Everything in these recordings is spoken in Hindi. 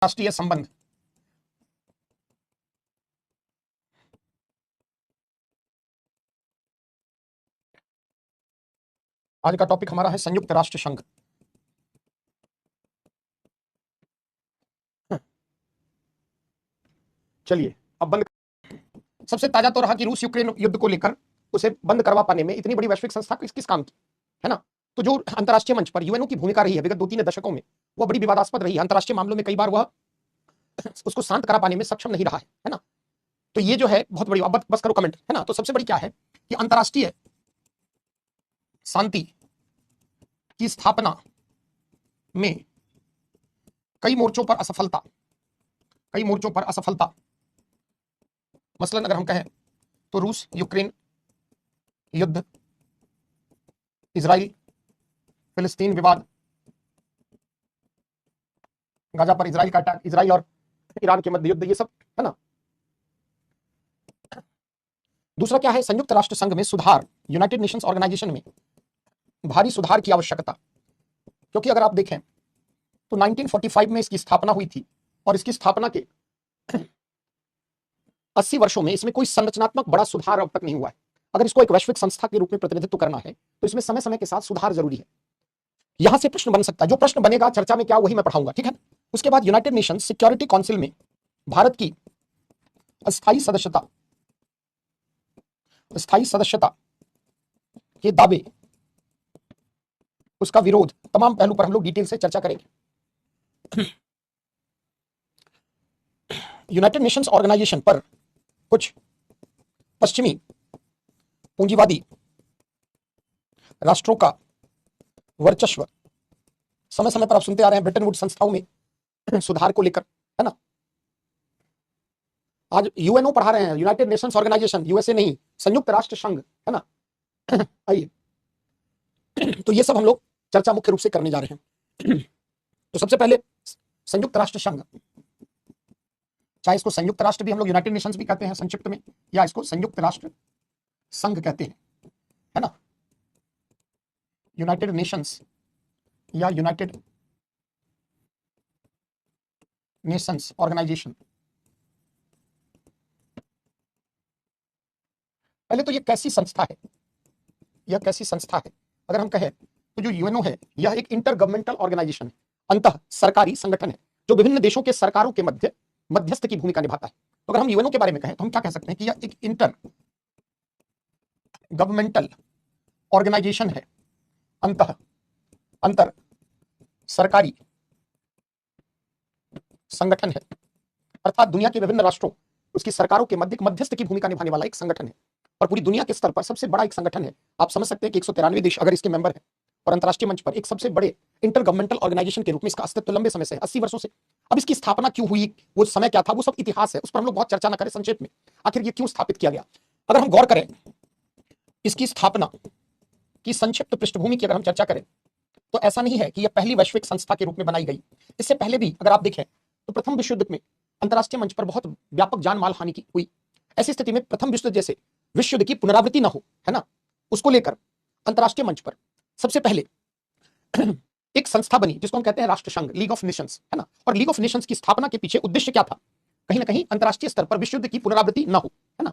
राष्ट्रीय संबंध। आज का टॉपिक हमारा है संयुक्त राष्ट्र संघ। चलिए अब बंद। सबसे ताजा तो रहा कि रूस यूक्रेन युद्ध को लेकर उसे बंद करवा पाने में इतनी बड़ी वैश्विक संस्था किस काम की, है ना। तो जो अंतर्राष्ट्रीय मंच पर यूएनओ की भूमिका रही है विगत 2-3 दशकों में, वह बड़ी विवादास्पद रही है। अंतर्राष्ट्रीय मामलों में कई बार वह उसको शांत करा पाने में सक्षम नहीं रहा है ना। तो ये जो है बहुत बड़ी, बस करो कमेंट, है ना। तो सबसे बड़ी क्या है कि अंतर्राष्ट्रीय शांति की स्थापना में कई मोर्चों पर असफलता, मसलन अगर हम कहें तो रूस यूक्रेन युद्ध, इजराइल फिलिस्तीन विवाद, गाजा पर इजराइल का अटैक, इजराइल और ईरान के मध्य युद्ध, ये सब, है ना। दूसरा क्या है, संयुक्त राष्ट्र संघ में सुधार, यूनाइटेड नेशंस ऑर्गेनाइजेशन में भारी सुधार की आवश्यकता। क्योंकि अगर आप देखें तो 1945 में इसकी स्थापना हुई थी और इसकी स्थापना के 80 वर्षों में इसमें कोई संरचनात्मक बड़ा सुधार अब तक नहीं हुआ है। अगर इसको एक वैश्विक संस्था के रूप में प्रतिनिधित्व करना है तो इसमें समय समय के साथ सुधार जरूरी है। यहां से प्रश्न बन सकता है, जो प्रश्न बनेगा चर्चा में क्या वही मैं पढ़ाऊंगा, ठीक है। उसके बाद यूनाइटेड नेशन सिक्योरिटी काउंसिल में भारत की स्थायी सदस्यता के दावे, उसका विरोध, तमाम पहलू पर हम लोग डिटेल से चर्चा करेंगे। यूनाइटेड नेशंस ऑर्गेनाइजेशन पर कुछ पश्चिमी पूंजीवादी राष्ट्रों का वर्चस्व समय समय पर आप सुनते आ रहे हैं, ब्रिटेन वुड्स संस्थाओं में सुधार को लेकर, है ना। आज यूएनओ पढ़ा रहे हैं, यूनाइटेड नेशंस ऑर्गेनाइजेशन, यूएसए नहीं, संयुक्त राष्ट्र संघ, है ना। आइए, तो ये सब हम लोग चर्चा मुख्य रूप से करने जा रहे हैं। तो सबसे पहले संयुक्त राष्ट्र संघ, चाहे इसको संयुक्त राष्ट्र भी हम लोग यूनाइटेड नेशंस भी कहते हैं संक्षिप्त में, या इसको संयुक्त राष्ट्र संघ कहते हैं, है ना। यूनाइटेड नेशंस या यूनाइटेड नेशंस ऑर्गेनाइजेशन। पहले तो ये कैसी संस्था है, अगर हम कहें तो जो यूएनओ है यह एक इंटर गवर्नमेंटल ऑर्गेनाइजेशन है, अंतः सरकारी संगठन है जो विभिन्न देशों के सरकारों के मध्य मध्यस्थ की भूमिका निभाता है। तो अगर हम यूएनओ के बारे में कहें तो हम क्या कह सकते हैं कि यह एक इंटर गवर्नमेंटल ऑर्गेनाइजेशन है, अंतर सरकारी संगठन है, अर्थात दुनिया के विभिन्न राष्ट्रों, उसकी सरकारों के मध्य मध्यस्थ की भूमिका निभाने वाला एक संगठन है और पूरी दुनिया के स्तर पर सबसे बड़ा एक संगठन है। आप समझ सकते हैं कि 193 देश अगर इसके मेंबर हैं और अंतर्राष्ट्रीय मंच पर एक सबसे बड़े इंटर गवर्नमेंटल ऑर्गेनाइजेशन के रूप में इसका अस्तित्व लंबे समय से, 80 वर्षों से। अब इसकी स्थापना क्यों हुई, वो समय क्या था, वो सब इतिहास है, उस पर हम लोग बहुत चर्चा न करें, संक्षेप में आखिर ये क्यों स्थापित किया गया। अगर हम गौर करें इसकी स्थापना की संक्षिप्त पृष्ठभूमि की, अगर हम चर्चा करें तो ऐसा नहीं है कि यह पहली वैश्विक संस्था के रूप में बनाई गई। इससे पहले भी अगर आप देखें तो प्रथम विश्व युद्ध में अंतर्राष्ट्रीय मंच पर बहुत व्यापक जान माल हानि की हुई। ऐसी स्थिति में प्रथम विश्व युद्ध जैसे विश्व युद्ध की पुनरावृत्ति न हो, है ना, उसको लेकर अंतर्राष्ट्रीय मंच पर सबसे पहले एक संस्था बनी जिसको हम कहते हैं राष्ट्र संघ, लीग ऑफ नेशंस, है ना। और लीग ऑफ नेशंस की स्थापना के पीछे उद्देश्य क्या था, कहीं ना कहीं अंतर्राष्ट्रीय स्तर पर विश्व युद्ध की पुनरावृत्ति न हो, है ना।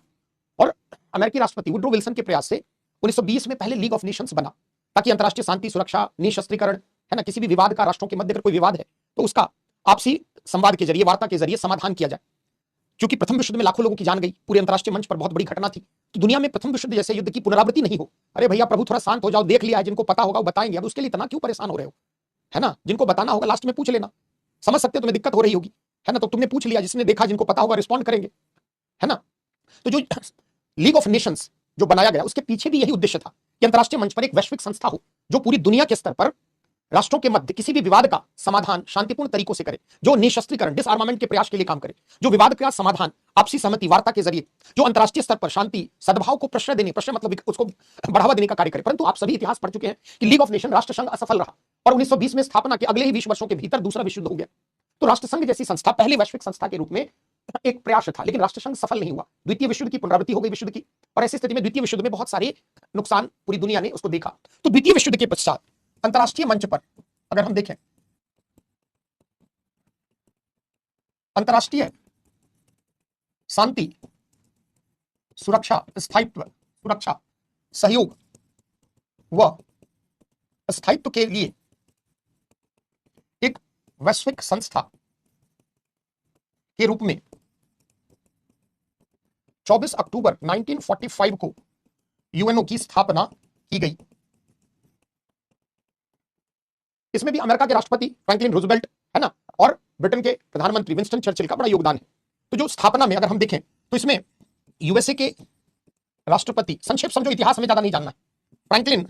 और अमेरिकी राष्ट्रपति वुड्रो विल्सन के प्रयास से 1920 में पहले लीग ऑफ नेशंस बना ताकि अंतर्राष्ट्रीय शांति, सुरक्षा, निशस्त्रीकरण, है ना, किसी भी विवाद का, राष्ट्रों के मध्य अगर कोई विवाद है तो उसका आपसी संवाद के जरिए, वार्ता के जरिए समाधान किया जाए। क्योंकि प्रथम विश्व युद्ध में लाखों लोगों की जान गई, पूरे अंतर्राष्ट्रीय मंच पर बहुत बड़ी घटना थी, तो दुनिया में प्रथम विश्व युद्ध जैसे युद्ध की पुनरावृत्ति नहीं हो। अरे भैया प्रभु थोड़ा शांत हो जाओ, देख लिया है, जिनको पता होगा वो बताएंगे, अब उसके लिए इतना क्यों परेशान हो रहे हो, है ना। जिनको बताना होगा लास्ट में पूछ लेना, समझ सकते हो तुम्हें दिक्कत हो रही होगी, है ना, तो तुमने पूछ लिया, जिसने देखा, जिनको पता होगा रिस्पॉन्ड करेंगे, है ना। तो जो लीग ऑफ नेशंस जो बनाया गया उसके पीछे भी यही उद्देश्य था कि अंतर्राष्ट्रीय मंच पर एक वैश्विक संस्था हो जो पूरी दुनिया के स्तर पर राष्ट्रों के मध्य किसी भी विवाद का समाधान शांतिपूर्ण तरीकों से करे, जो निशस्त्रीकरण, डिसआर्मामेंट के प्रयास के लिए काम करे, जो विवाद का समाधान आपसी सहमति, वार्ता के जरिए, जो अंतर्राष्ट्रीय स्तर पर शांति, सद्भाव को प्रश्रय देने, प्रश्रय मतलब उसको बढ़ावा देने का कार्य करे। परंतु आप सभी इतिहास पढ़ चुके हैं कि लीग ऑफ नेशन, राष्ट्र संघ असफल रहा और 1920 में स्थापना के अगले ही 20 वर्षों के भीतर दूसरा विश्व युद्ध हो गया। तो राष्ट्र संघ जैसी संस्था पहले वैश्विक संस्था के रूप में एक प्रयास था, लेकिन राष्ट्र संघ सफल नहीं हुआ। द्वितीय विश्व युद्ध की पुनरावृत्ति हो गई विश्व युद्ध की, और ऐसी स्थिति में द्वितीय विश्व युद्ध में बहुत सारे नुकसान पूरी दुनिया ने उसको देखा। तो द्वितीय विश्व युद्ध के पश्चात अंतर्राष्ट्रीय मंच पर अगर हम देखें अंतर्राष्ट्रीय शांति, सुरक्षा, स्थायित्व, सुरक्षा, सहयोग व स्थायित्व के लिए एक वैश्विक संस्था के रूप में 24 अक्टूबर 1945 को यूएनओ की स्थापना की गई। इसमें भी अमेरिका के राष्ट्रपति फ्रैंकलिन रूजवेल्ट है ना, और ब्रिटेन के प्रधानमंत्री विंस्टन चर्चिल का बड़ा योगदान है। तो जो स्थापना में अगर हम देखें तो इसमें यूएसए के राष्ट्रपति, संक्षेप समझो, इतिहास हमें ज्यादा नहीं जानना है, फ्रैंकलिन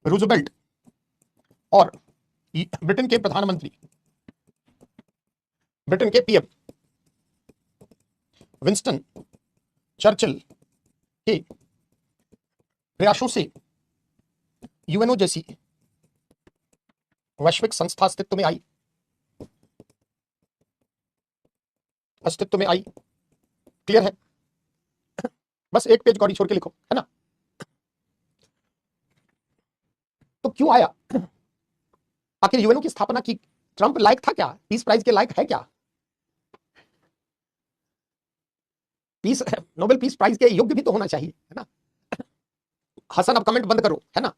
रूजवेल्ट, और ब्रिटेन के प्रधानमंत्री, ब्रिटेन के पीएम विंस्टन चर्चिल के प्रयासों से यूएनओ जैसी वैश्विक संस्था अस्तित्व में आई। क्लियर है? बस एक पेज गौरी छोड़ के लिखो, है ना। तो क्यों आया आखिर यूएनओ की स्थापना की? ट्रंप लायक था क्या? पीस प्राइज के लायक है क्या? पीस, नोबेल पीस प्राइज के योग्य भी तो होना चाहिए, है ना। हसन, अब कमेंट बंद करो, है ना,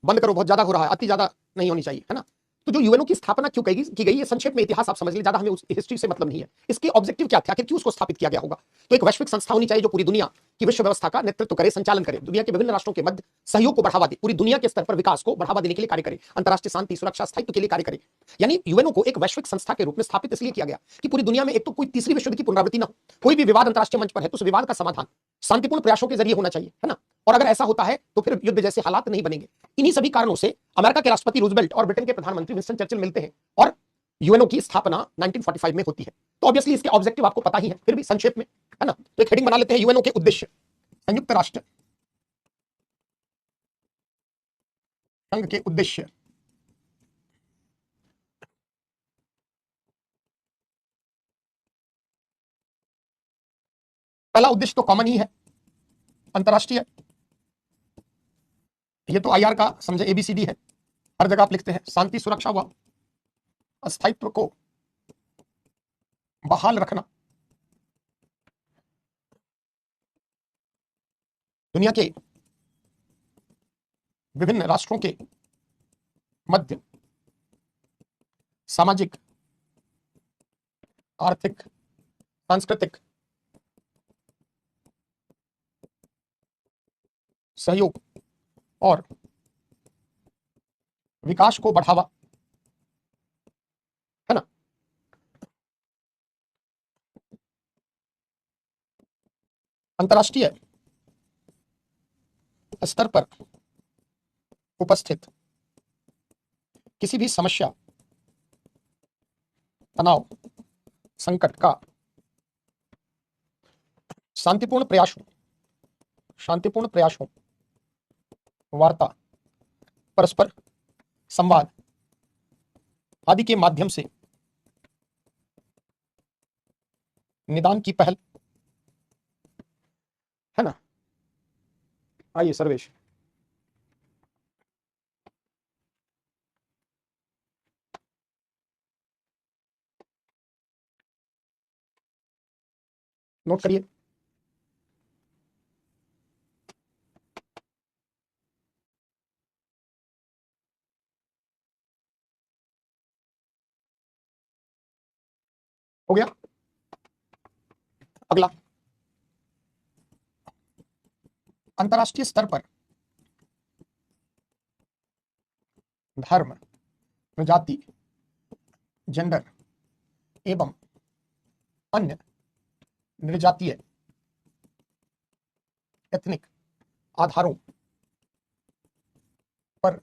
बंद करो, बहुत ज्यादा हो रहा है, अति ज्यादा नहीं होनी चाहिए, है ना। तो जो यूएनओ की स्थापना क्यों की गई, ये संक्षेप में इतिहास आप समझ लीजिए, ज्यादा हमें उस हिस्ट्री से मतलब नहीं है। इसके ऑब्जेक्टिव क्या थे, आखिर क्यों उसको स्थापित किया गया होगा? तो एक वैश्विक संस्था होनी चाहिए जो पूरी दुनिया की विश्व व्यवस्था का नेतृत्व करे, संचालन करे, दुनिया के विभिन्न राष्ट्रों के मध्य सहयोग को बढ़ावा दे, पूरी दुनिया के स्तर पर विकास को बढ़ावा देने के लिए कार्य करे, अंतर्राष्ट्रीय शांति, सुरक्षा, स्थायित्व के लिए कार्य करे। यानी यूएनओ को एक वैश्विक संस्था के रूप में स्थापित इसलिए किया गया कि पूरी दुनिया में एक तो कोई तीसरी विश्व युद्ध की पुनरावृत्ति न हो, कोई भी विवाद अंतर्राष्ट्रीय मंच पर है तो उस विवाद का समाधान शांतिपूर्ण प्रयासों के जरिए होना चाहिए, है ना। और अगर ऐसा होता है तो फिर युद्ध जैसे हालात नहीं बनेंगे। इन्हीं सभी कारणों से अमेरिका के राष्ट्रपति रूजवेल्ट और ब्रिटेन के प्रधानमंत्री विंस्टन चर्चिल मिलते हैं और यूएनओ की स्थापना 1945 में होती है। तो ऑब्वियसली इसके ऑब्जेक्टिव आपको पता ही है, फिर भी संक्षेप में, है ना। तो एक हेडिंग बना लेते हैं, यूएनओ के उद्देश्य। संयुक्त राष्ट्र संघ के उद्देश्य। पहला उद्देश्य तो कॉमन ही है, अंतरराष्ट्रीय। ये तो आईआर का समझे एबीसीडी है, हर जगह आप लिखते हैं, शांति, सुरक्षा व स्थायित्व को बहाल रखना, दुनिया के विभिन्न राष्ट्रों के मध्य सामाजिक, आर्थिक, सांस्कृतिक सहयोग और विकास को बढ़ावा, है ना। अंतरराष्ट्रीय स्तर पर उपस्थित किसी भी समस्या, तनाव, संकट का शांतिपूर्ण प्रयासों, वार्ता, परस्पर संवाद आदि के माध्यम से निदान की पहल, है ना। आइए सर्वेश, नोट करिए। हो गया? अगला, अंतरराष्ट्रीय स्तर पर धर्म, प्रजाति, जेंडर एवं अन्य निर्जातीय, एथनिक आधारों पर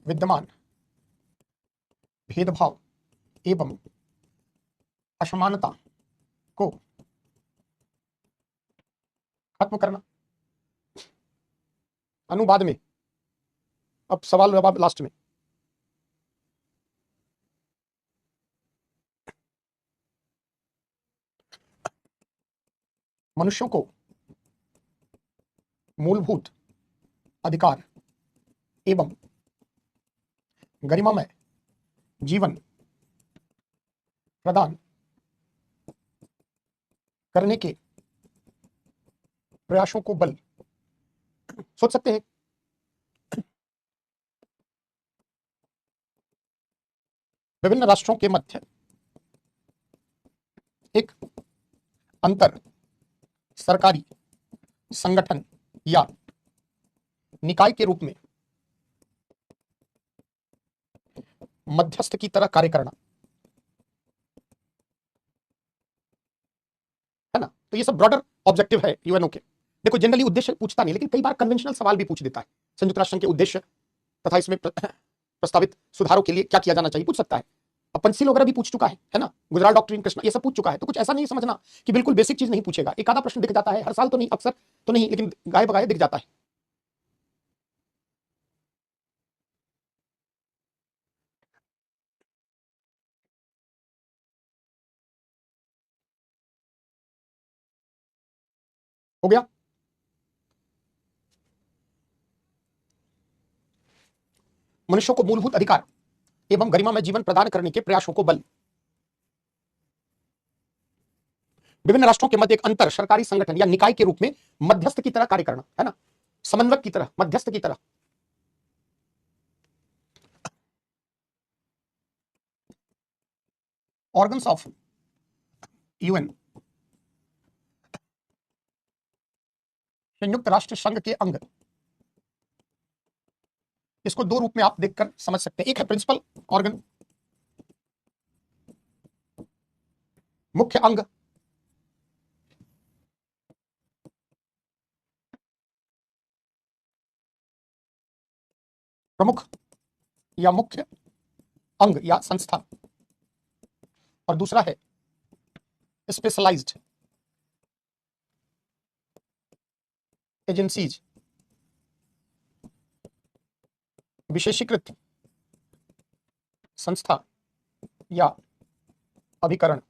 विद्यमान भेदभाव एवं असमानता को खत्म करना। अनुवाद में, अब सवाल जवाब लास्ट में। मनुष्यों को मूलभूत अधिकार एवं गरिमामय जीवन प्रदान करने के प्रयासों को बल। सोच सकते हैं विभिन्न राष्ट्रों के मध्य एक अंतर सरकारी संगठन या निकाय के रूप में मध्यस्थ की तरह कार्य करना, है ना। तो ये सब ब्रॉडर ऑब्जेक्टिव है यूएनओ के। देखो जनरली उद्देश्य पूछता नहीं, लेकिन कई बार कन्वेंशनल सवाल भी पूछ देता है। संयुक्त राष्ट्र संघ के उद्देश्य तथा इसमें प्रस्तावित सुधारों के लिए क्या किया जाना चाहिए पूछ सकता है। अब पंचशील वगैरह भी पूछ चुका है ना, गुजराल डॉक्ट्रिन कृष्णा, ये सब पूछ चुका है। तो कुछ ऐसा नहीं समझना कि बिल्कुल बेसिक चीज नहीं पूछेगा। एक आधा प्रश्न दिख जाता है, हर साल तो नहीं, अक्सर तो नहीं, लेकिन गाये बगाये दिख जाता है। हो गया। मनुष्यों को मूलभूत अधिकार एवं गरिमामय जीवन प्रदान करने के प्रयासों को बल। विभिन्न राष्ट्रों के मध्य एक अंतर सरकारी संगठन या निकाय के रूप में मध्यस्थ की तरह कार्य करना, है ना, समन्वयक की तरह, मध्यस्थ की तरह। ऑर्गन्स ऑफ यूएन, संयुक्त राष्ट्र संघ के अंग। इसको दो रूप में आप देखकर समझ सकते हैं। एक है प्रिंसिपल ऑर्गन, मुख्य अंग, प्रमुख या मुख्य अंग या संस्था, और दूसरा है स्पेशलाइज्ड एजेंसीज, विशेषीकृत संस्था या अभिकरण।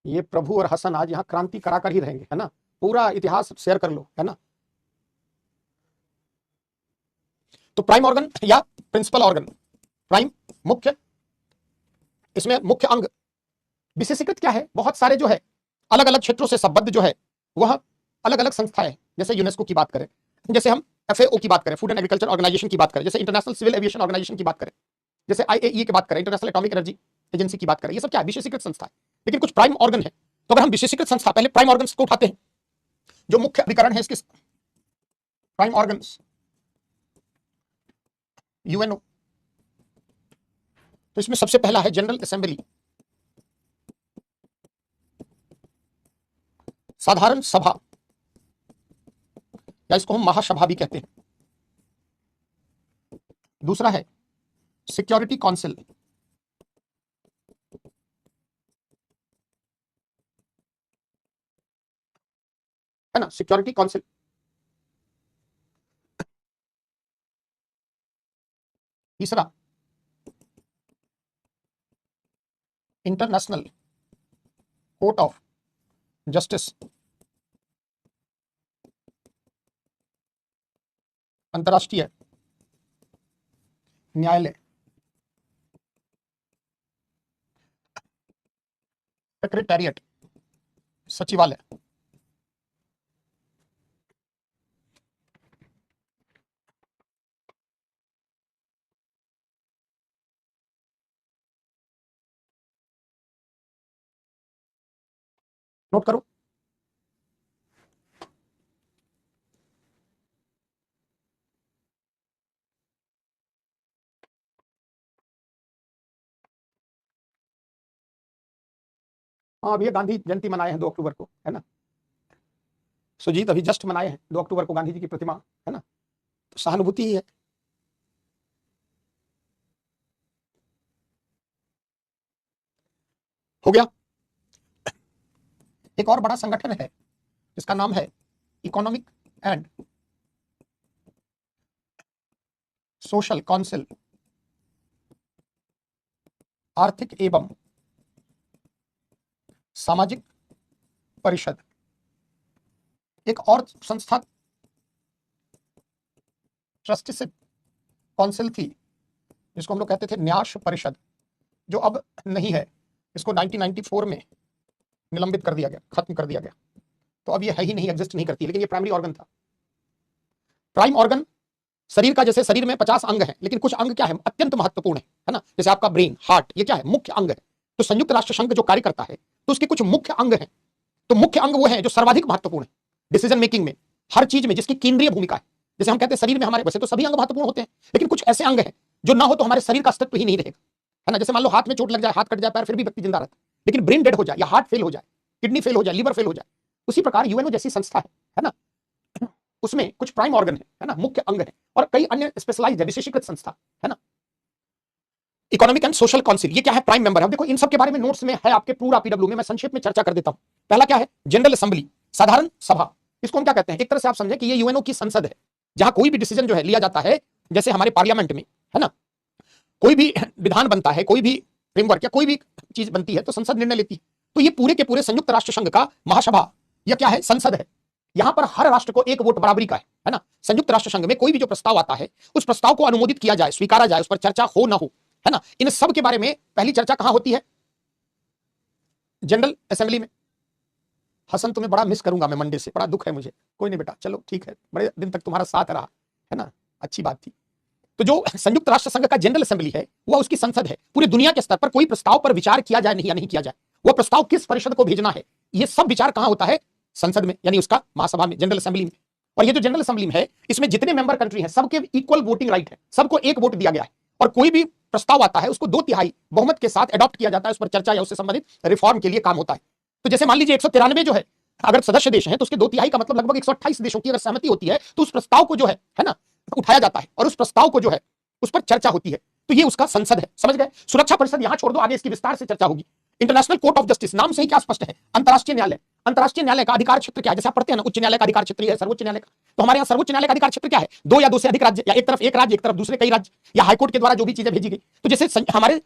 ये प्रभु और हसन आज यहां क्रांति कराकर ही रहेंगे, है ना। पूरा इतिहास शेयर कर लो, है ना। तो प्राइम ऑर्गन या प्रिंसिपल ऑर्गन, प्राइम मुख्य, इसमें मुख्य अंग। विशेषीकृत क्या है, बहुत सारे जो है अलग अलग क्षेत्रों से संबद्ध जो है वह अलग अलग संस्थाएं, जैसे यूनेस्को की बात करें, जैसे हम एफएओ की बात करें, फूड एंड एग्रीकल्चर ऑर्गेनाइजेशन की बात करें, जैसे इंटरनेशनल सिविल एविएशन ऑर्गेनाइजेशन की बात करें, जैसे आईएईए की बात करें, इंटरनेशनल एटॉमिक एनर्जी एजेंसी की बात करें, ये सब क्या है, विशेषीकृत संस्था है। लेकिन कुछ प्राइम ऑर्गन है। तो अगर हम विशेषीकृत संस्था, पहले प्राइम ऑर्गन को उठाते हैं, जो मुख्य अधिकरण है इसके, प्राइम ऑर्गन यूएनओ। तो इसमें सबसे पहला है जनरल असेंबली, साधारण सभा, या इसको हम महासभा भी कहते हैं। दूसरा है सिक्योरिटी काउंसिल, है ना, सिक्योरिटी काउंसिल। तीसरा इंटरनेशनल कोर्ट ऑफ जस्टिस, अंतरराष्ट्रीय न्यायालय। सेक्रेटेरिएट, सचिवालय। नोट करो। हाँ, अभी गांधी जयंती मनाए हैं 2 अक्टूबर को, है ना। सुजीत अभी जस्ट मनाए हैं 2 अक्टूबर को गांधी जी की प्रतिमा, है ना। तो सहानुभूति ही है। हो गया। एक और बड़ा संगठन है जिसका नाम है इकोनॉमिक एंड सोशल काउंसिल, आर्थिक एवं सामाजिक परिषद। एक और संस्था ट्रस्टीशिप काउंसिल थी, जिसको हम लोग कहते थे न्यास परिषद, जो अब नहीं है। इसको 1994 में निलंबित कर दिया गया, खत्म कर दिया गया। तो अब ये है ही नहीं, एग्जिस्ट नहीं करती। लेकिन ये प्राइमरी ऑर्गन था। प्राइम ऑर्गन शरीर का, जैसे शरीर में 50 अंग हैं, लेकिन कुछ अंग क्या है, अत्यंत महत्वपूर्ण है ना। जैसे आपका ब्रेन, हार्ट, ये क्या है, मुख्य अंग है। तो संयुक्त राष्ट्र संघ जो कार्य करता है, तो उसके कुछ मुख्य अंग हैं। तो मुख्य अंग वो है जो सर्वाधिक महत्वपूर्ण है डिसीजन मेकिंग में, हर चीज में जिसकी केंद्रीय भूमिका है। जैसे हम कहते हैं शरीर में हमारे, वैसे तो सभी अंग महत्वपूर्ण होते हैं, लेकिन कुछ ऐसे अंग हैं जो ना हो तो हमारे शरीर का अस्तित्व ही नहीं रहेगा, है ना। जैसे मान लो हाथ में चोट लग जाए, हाथ कट जाए, पैर, फिर भी व्यक्ति जिंदा रहता है। लेकिन ब्रेन डेड हो जाए, या हार्ट फेल हो जाए, किडनी फेल हो जाए, लिवर फेल हो जाए, उसी प्रकार यूएनओ जैसी संस्था है ना, उसमें कुछ प्राइम ऑर्गन है ना, मुख्य अंग है, और कई अन्य स्पेशलाइज्ड है, विशेषीकृत संस्था है ना। इकोनॉमिक एंड सोशल काउंसिल, ये क्या है, प्राइम मेंबर है। देखो इन सब के बारे में नोट्स में है आपके पूरा पीडब्ल्यू में, मैं संक्षेप में चर्चा कर देता हूं। पहला क्या है, जनरल असेंबली, साधारण सभा। इसको हम क्या कहते हैं, एक तरह से आप समझें कि ये यूएनओ की संसद है, जहां कोई भी डिसीजन जो है लिया जाता है, जैसे हमारे पार्लियामेंट में, है ना, कोई भी विधान बनता है, कोई भी फ्रेमवर्क या कोई भी चीज बनती है, तो संसद निर्णय लेती है। तो ये पूरे के पूरे संयुक्त राष्ट्र संघ का महासभा, यह क्या है, संसद है। यहां पर हर राष्ट्र को एक वोट बराबरी का है ना। संयुक्त राष्ट्र संघ में कोई भी जो प्रस्ताव आता है, उस प्रस्ताव को अनुमोदित किया जाए, स्वीकारा जाए, उस पर चर्चा हो ना हो, है ना। इन सब के बारे में पहली चर्चा कहां होती है, जनरल असेंबली में। हसन, तुम्हें बड़ा मिस करूंगा मैं मंडे से, बड़ा दुख है मुझे। कोई नहीं बेटा, चलो ठीक है, बड़े दिन तक तुम्हारा साथ रहा, है ना, अच्छी बात थी। तो जो संयुक्त राष्ट्र संघ का जनरल असेंबली है, वह उसकी संसद है। पूरी दुनिया के स्तर पर कोई प्रस्ताव पर विचार किया जाए नहीं या नहीं किया जाए, वह प्रस्ताव किस परिषद को भेजना है, यह सब विचार कहां होता है, संसद में, यानी उसका महासभा में, जनरल असेंबली में। और ये जो जनरल असेंबली में है, इसमें जितने मेंबर कंट्री हैं, सबके इक्वल वोटिंग राइट है, सबको एक वोट दिया गया है। और कोई भी प्रस्ताव आता है, उसको 2/3 बहुमत के साथ अडॉप्ट किया जाता है, उस पर चर्चा या उससे संबंधित रिफॉर्म के लिए काम होता है। तो जैसे मान लीजिए 193 जो है, अगर सदस्य देश हैं, तो उसके 2/3 का मतलब लगभग 128 देशों की अगर सहमति होती है, तो उस प्रस्ताव को जो है ना, उठाया जाता है, और उस प्रस्ताव को जो है उस पर चर्चा होती है। तो ये उसका संसद है, समझ गए। सुरक्षा परिषद यहां छोड़ दो, आगे इसकी विस्तार से चर्चा होगी। इंटरनेशनल कोर्ट ऑफ जस्टिस, नाम से ही क्या स्पष्ट है, अंतरराष्ट्रीय न्यायालय। अंतरराष्ट्रीय न्यायालय का अधिकार क्षेत्र क्या है, जैसे आप पढ़ते हैं ना, उच्च न्यायालय का अधिकार क्षेत्र है, सर्वोच्च न्यायालय का। तो हमारे यहाँ सर्वोच्च न्यायालय का अधिकार क्षेत्र क्या है, 2 या 2 से अधिक राज्य, या एक तरफ एक राज्य, एक तरफ दूसरे कई राज्य, या हाईकोर्ट के द्वारा जो भी चीजें भेजी गई। तो जैसे हमारे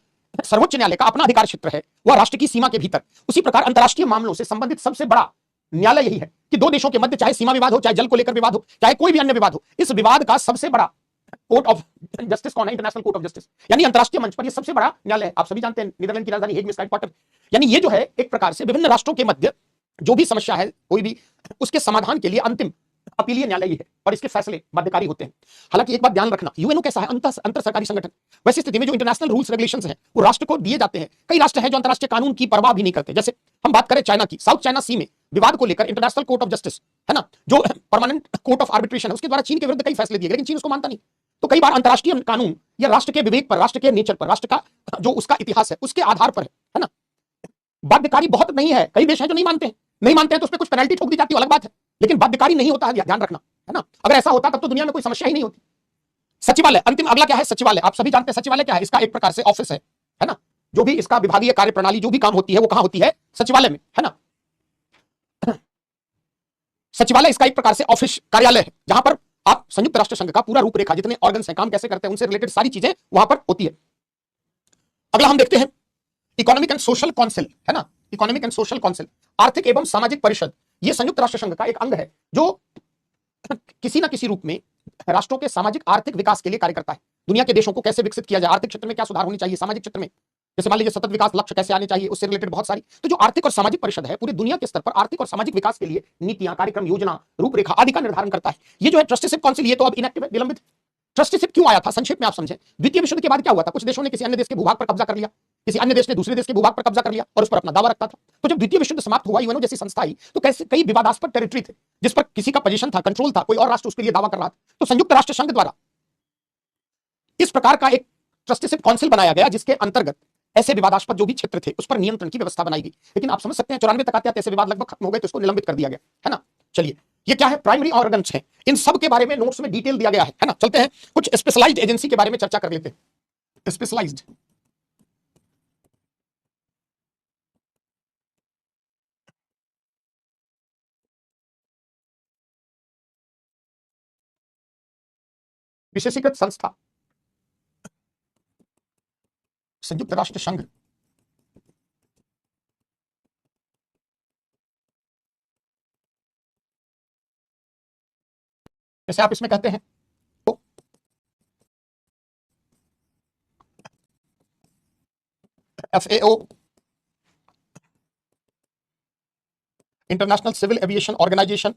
सर्वोच्च न्यायालय का अपना अधिकार क्षेत्र है, वह राष्ट्र की सीमा के भीतर। उसी प्रकार अंतरराष्ट्रीय मामलों से संबंधित सबसे बड़ा न्यायालय यही है कि दो देशों के मध्य चाहे सीमा विवाद हो, चाहे जल को लेकर विवाद हो, चाहे कोई भी अन्य विवाद हो, इस विवाद का सबसे बड़ा कोर्ट ऑफ जस्टिस कौन है, इंटरनेशनल कोर्ट ऑफ जस्टिस, यानी अंतरराष्ट्रीय मंच पर ये सबसे बड़ा न्यायालय। आप सभी जानते हैं, नीदरलैंड की राजधानी हेग में इसका हेडक्वार्टर। यानी ये जो है एक प्रकार से विभिन्न राष्ट्रों के मध्य जो भी समस्या है, कोई भी, उसके समाधान के लिए अंतिम अपीलीय न्यायालय ही है, और इसके फैसले बाध्यकारी होते हैं। हालांकि एक बात ध्यान रखना, यूएनओ कैसा है, अंतर सरकारी संगठन। वैसी स्थिति में जो इंटरनेशनल रूल्स रेगुलेशंस हैं, वो राष्ट्र को दिए जाते हैं। कई राष्ट्र हैं जो अंतरराष्ट्रीय कानून की परवाह भी नहीं करते। जैसे हम बात करें चाइना की, साउथ चाइना सी में विवाद को लेकर इंटरनेशनल कोर्ट ऑफ जस्टिस, है ना, जो परमानेंट कोर्ट ऑफ आर्बिट्रेशन है, उसके द्वारा चीन के विरुद्ध कई फैसले दिए, लेकिन चीन उसको मानता नहीं। तो कई बार अंतरराष्ट्रीय कानून या राष्ट्र के विवेक पर, राष्ट्र के नेचर पर, राष्ट्र का जो उसका इतिहास है, उसके आधार पर है ना, बाध्यकारी बहुत नहीं है। कई देश हैं जो नहीं मानते हैं, नहीं मानते हैं तो उस पर कुछ पेनल्टी ठोक दी जाती है, अलग बात है, लेकिन बाध्यकारी नहीं होता है, ध्यान रखना, है ना। अगर ऐसा होता तब तो दुनिया में कोई समस्या ही नहीं होती। सचिवालय, अंतिम अगला क्या है, सचिवालय। आप सभी जानते हैं सचिवालय क्या है, इसका एक प्रकार से ऑफिस है ना। जो भी इसका विभागीय कार्य प्रणाली, जो भी काम होती है, वो कहां होती है, सचिवालय में, है ना। सचिवालय इसका एक प्रकार से ऑफिस, कार्यालय है, जहां पर आप संयुक्त राष्ट्र संघ का पूरा रूपरेखा, जितने ऑर्गन्स हैं, काम कैसे करते हैं, उनसे रिलेटेड सारी चीजें वहां पर होती है। अगला हम देखते हैं इकोनॉमिक एंड सोशल काउंसिल, है ना। इकोनॉमिक एंड सोशल काउंसिल, आर्थिक एवं सामाजिक परिषद, यह संयुक्त राष्ट्र संघ का एक अंग है, जो किसी ना किसी रूप में राष्ट्रों के सामाजिक आर्थिक विकास के लिए कार्य करता है। दुनिया के देशों को कैसे विकसित किया जाए, आर्थिक क्षेत्र में क्या सुधार होनी चाहिए, सामाजिक क्षेत्र में, जैसे मान लीजिए सतत विकास लक्ष्य कैसे आने चाहिए, उससे रिलेटेड बहुत सारी। तो जो आर्थिक और सामाजिक परिषद है, पूरी दुनिया के स्तर पर आर्थिक और सामाजिक विकास के लिए नीतियां, कार्यक्रम, योजना, रूपरेखा आदि का निर्धारण करता है। ये जो है ट्रस्टीशिप काउंसिल, ये तो अब इनएक्टिव है, निलंबित। ट्रस्टीशिप क्यों आया था, संक्षेप में आप समझें। द्वितीय विश्व युद्ध के बाद क्या हुआ था, कुछ देशों ने किसी अन्य देश के भूभाग पर कब्जा कर लिया, किसी अन्य देश ने दूसरे देश के भूभाग पर कब्जा कर लिया और उस पर अपना दावा रखता था। तो जब द्वितीय विश्व युद्ध समाप्त हुआ, यूएनओ जैसी संस्था आई, तो कैसे कई विवादास्पद टेरिटरी थे, जिस पर किसी का पोजीशन था, कंट्रोल था, कोई और राष्ट्र उसके लिए दावा कर रहा था। तो संयुक्त राष्ट्र संघ द्वारा इस प्रकार का एक ट्रस्टीशिप काउंसिल बनाया गया, जिसके अंतर्गत ऐसे विवादास्पद जो भी क्षेत्र थे, उस पर नियंत्रण की व्यवस्था बनाई गई। लेकिन आप समझ सकते हैं 94 तक आते आते ऐसे विवाद लगभग खत्म हो गए, तो इसको निलंबित कर दिया गया, है ना। चलिए, ये क्या है, प्राइमरी ऑर्गन्स हैं, इन सब के बारे में नोट्स में डिटेल दिया गया है ना। चलते हैं कुछ स्पेशलाइज्ड एजेंसी के बारे में चर्चा कर लेते हैं। स्पेशलाइज्ड विशेषीकृत संस्था, संयुक्त राष्ट्र संघ जैसे आप इसमें कहते हैं तो FAO, international civil aviation organisation,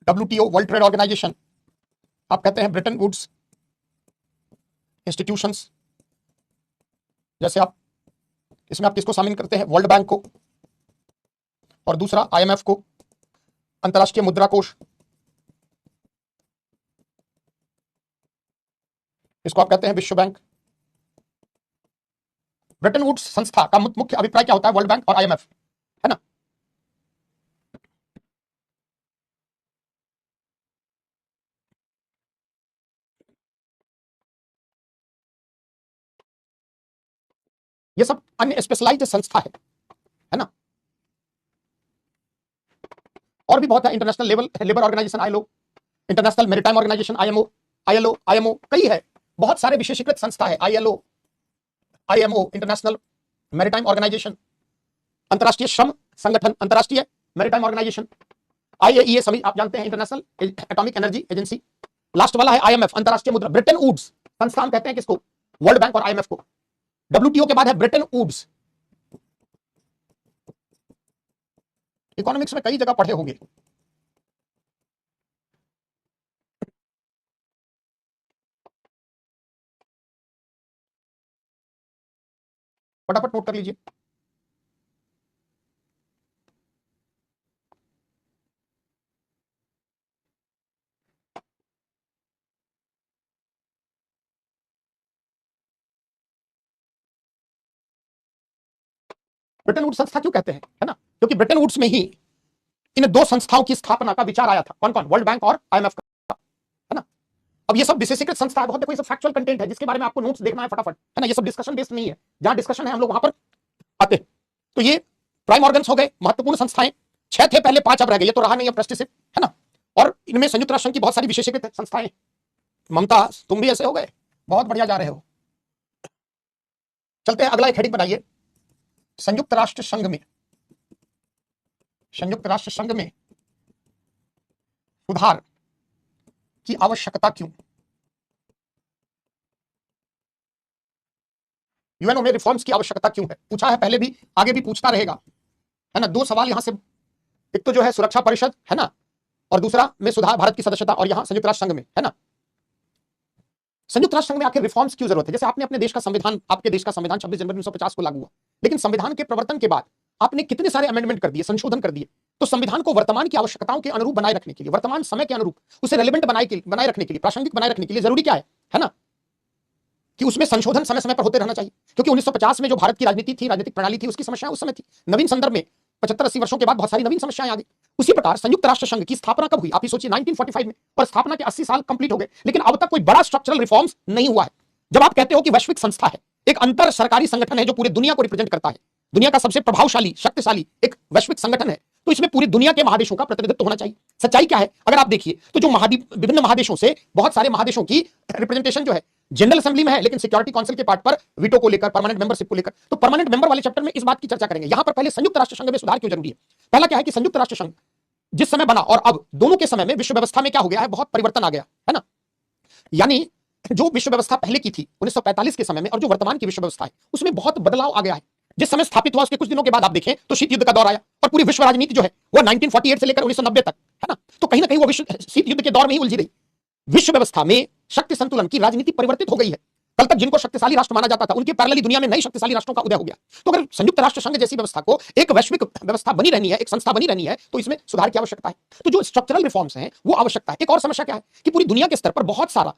WTO, world trade organisation, आप कहते हैं ब्रिटेन वुड्स इंस्टीट्यूशंस, जैसे आप इसमें आप किसको शामिल करते हैं, वर्ल्ड बैंक को, और दूसरा IMF को, अंतर्राष्ट्रीय मुद्रा कोष, इसको आप कहते हैं विश्व बैंक। ब्रिटेन वुड्स संस्था का मुख्य अभिप्राय क्या होता है, वर्ल्ड बैंक और IMF, है ना। ये सब अन्य स्पेशलाइज्ड संस्था है ना। और भी बहुत है, international labour organisation ILO, international maritime organisation IMO, कई है, बहुत सारे विशेषीकृत संस्था है, IMO, इंटरनेशनल मैरीटाइम ऑर्गेनाइजेशन, अंतर्राष्ट्रीय श्रम संगठन, अंतर्राष्ट्रीय मैरीटाइम ऑर्गेनाइजेशन, IAEA सभी आप जानते हैं, international atomic energy agency, last वाला है IMF, अंतर्राष्ट्रीय मुद्रा। ब्रिटेन वुड्स संस्थान कहते हैं किसको, वर्ल्ड बैंक और IMF को। WTO के बाद है ब्रिटेन वुड्स। इकोनॉमिक्स में कई जगह पढ़े होंगे। फटाफट नोट कर लीजिए। ब्रिटेन वुड्स संस्था क्यों कहते हैं, है ना, क्योंकि ब्रिटेन वुड्स में ही इन दो संस्थाओं की स्थापना का विचार आया था। कौन कौन, वर्ल्ड बैंक और IMF का, है ना। अब ये सब विशेषीकृत संस्था है, बहुत देखो ये सब फैक्चुअल कंटेंट है जिसके बारे में आपको नोट्स देखना है फटाफट, है ना। ये सब डिस्कशन बेस्ड नहीं है, जहां डिस्कशन है हम लोग वहां पर आते हैं। तो ये प्राइम ऑर्गन्स हो गए, महत्वपूर्ण संस्थाएं, 6 थे पहले, 5 अब रह गए, ये तो रहा नहीं अब ट्रस्टीशिप, है ना। और इनमें संयुक्त राष्ट्र संघ की बहुत सारी विशेषीकृत संस्थाएं। ममता तुम भी ऐसे हो गए, बहुत बढ़िया जा रहे हो। चलते हैं, अगला एक हेडिंग बनाइए, संयुक्त राष्ट्र संघ में सुधार की आवश्यकता क्यों। यूएनओ में रिफॉर्म्स की आवश्यकता क्यों है, पूछा है पहले भी, आगे भी पूछता रहेगा, है ना। 2 सवाल यहां से, एक तो जो है सुरक्षा परिषद, है ना, और दूसरा में सुधार, भारत की सदस्यता, और यहां संयुक्त राष्ट्र संघ में, है ना। संयुक्त राष्ट्र संघ में आखिर रिफॉर्म्स क्यों जरूरत है। जैसे आपने अपने देश का संविधान, आपके देश का संविधान 26 जनवरी 1950 को लागू हुआ, लेकिन संविधान के प्रवर्तन के बाद आपने कितने सारे अमेंडमेंट कर दिए, संशोधन कर दिए। तो संविधान को वर्तमान की आवश्यकताओं के अनुरूप बनाए रखने के लिए, वर्तमान समय के अनुरूप उसे रेलेवेंट बनाए रखने के लिए, प्रासंगिक बनाए रखने के लिए जरूरी क्या है ना, कि उसमें संशोधन समय समय पर होते रहना चाहिए। क्योंकि 1950 में जो भारत की राजनीति थी, राजनीतिक प्रणाली थी, उसकी समस्या उस समय थी। नवीन संदर्भ में 75-80 वर्षों के बाद बहुत सारी नवीन समस्याएं आ गई। उसी प्रकार संयुक्त राष्ट्र संघ की स्थापना कब हुई, आप ही सोचिए, 1945 में, और स्थापना के 80 साल कंप्लीट हो गए, लेकिन अब तक कोई बड़ा स्ट्रक्चरल रिफॉर्म्स नहीं हुआ है। जब आप कहते हो कि वैश्विक संस्था है, एक अंतर सरकारी संगठन है जो पूरी दुनिया को रिप्रेजेंट करता है, दुनिया का सबसे प्रभावशाली, शक्तिशाली एक वैश्विक संगठन है, तो इसमें पूरी दुनिया के महादेशों का प्रतिनिधित्व होना चाहिए। सच्चाई क्या है, अगर आप देखिए तो जो विभिन्न महादेशों से, बहुत सारे महादेशों की रिप्रेजेंटेशन जो है जनरल असेंबली में है, लेकिन सिक्योरिटी काउंसिल के पार्ट पर वीटो को लेकर, परमानेंट मेंबरशिप को लेकर, तो परमानेंट मेंबर वाले चैप्टर में इस बात की चर्चा करेंगे। यहां पर पहले संयुक्त राष्ट्र संघ में सुधार क्यों जरूरी है। पहला क्या है कि संयुक्त राष्ट्र संघ जिस समय बना और अब दोनों के समय में विश्व व्यवस्था में क्या हो गया है, बहुत परिवर्तन आ गया है ना। यानी जो विश्व व्यवस्था पहले की थी 1945 के समय में, और जो वर्तमान की विश्व व्यवस्था है, उसमें बहुत बदलाव आ गया है। जिस समय स्थापित हुआ उसके कुछ दिनों के बाद आप देखें तो शीत युद्ध का दौर आया, और पूरी विश्व राजनीति जो है वो 1948 से लेकर 1990 तक, है ना। तो कहीं ना कहीं वो विश्व शीत युद्ध के दौर में ही उलझी रही। विश्व व्यवस्था में शक्ति संतुलन की राजनीति परिवर्तित हो गई है। कल तक जिनको शक्तिशाली राष्ट्र माना जाता था, उनके पैरेलली दुनिया में नई शक्तिशाली राष्ट्रों का उदय हो गया। तो अगर संयुक्त राष्ट्र संघ जैसी व्यवस्था को एक वैश्विक व्यवस्था बनी रहनी है, एक संस्था बनी रहनी है, तो इसमें सुधार की आवश्यकता है। तो जो स्ट्रक्चरल रिफॉर्म्स हैं वो आवश्यकता है। एक और समस्या क्या है कि पूरी दुनिया के स्तर पर बहुत सारा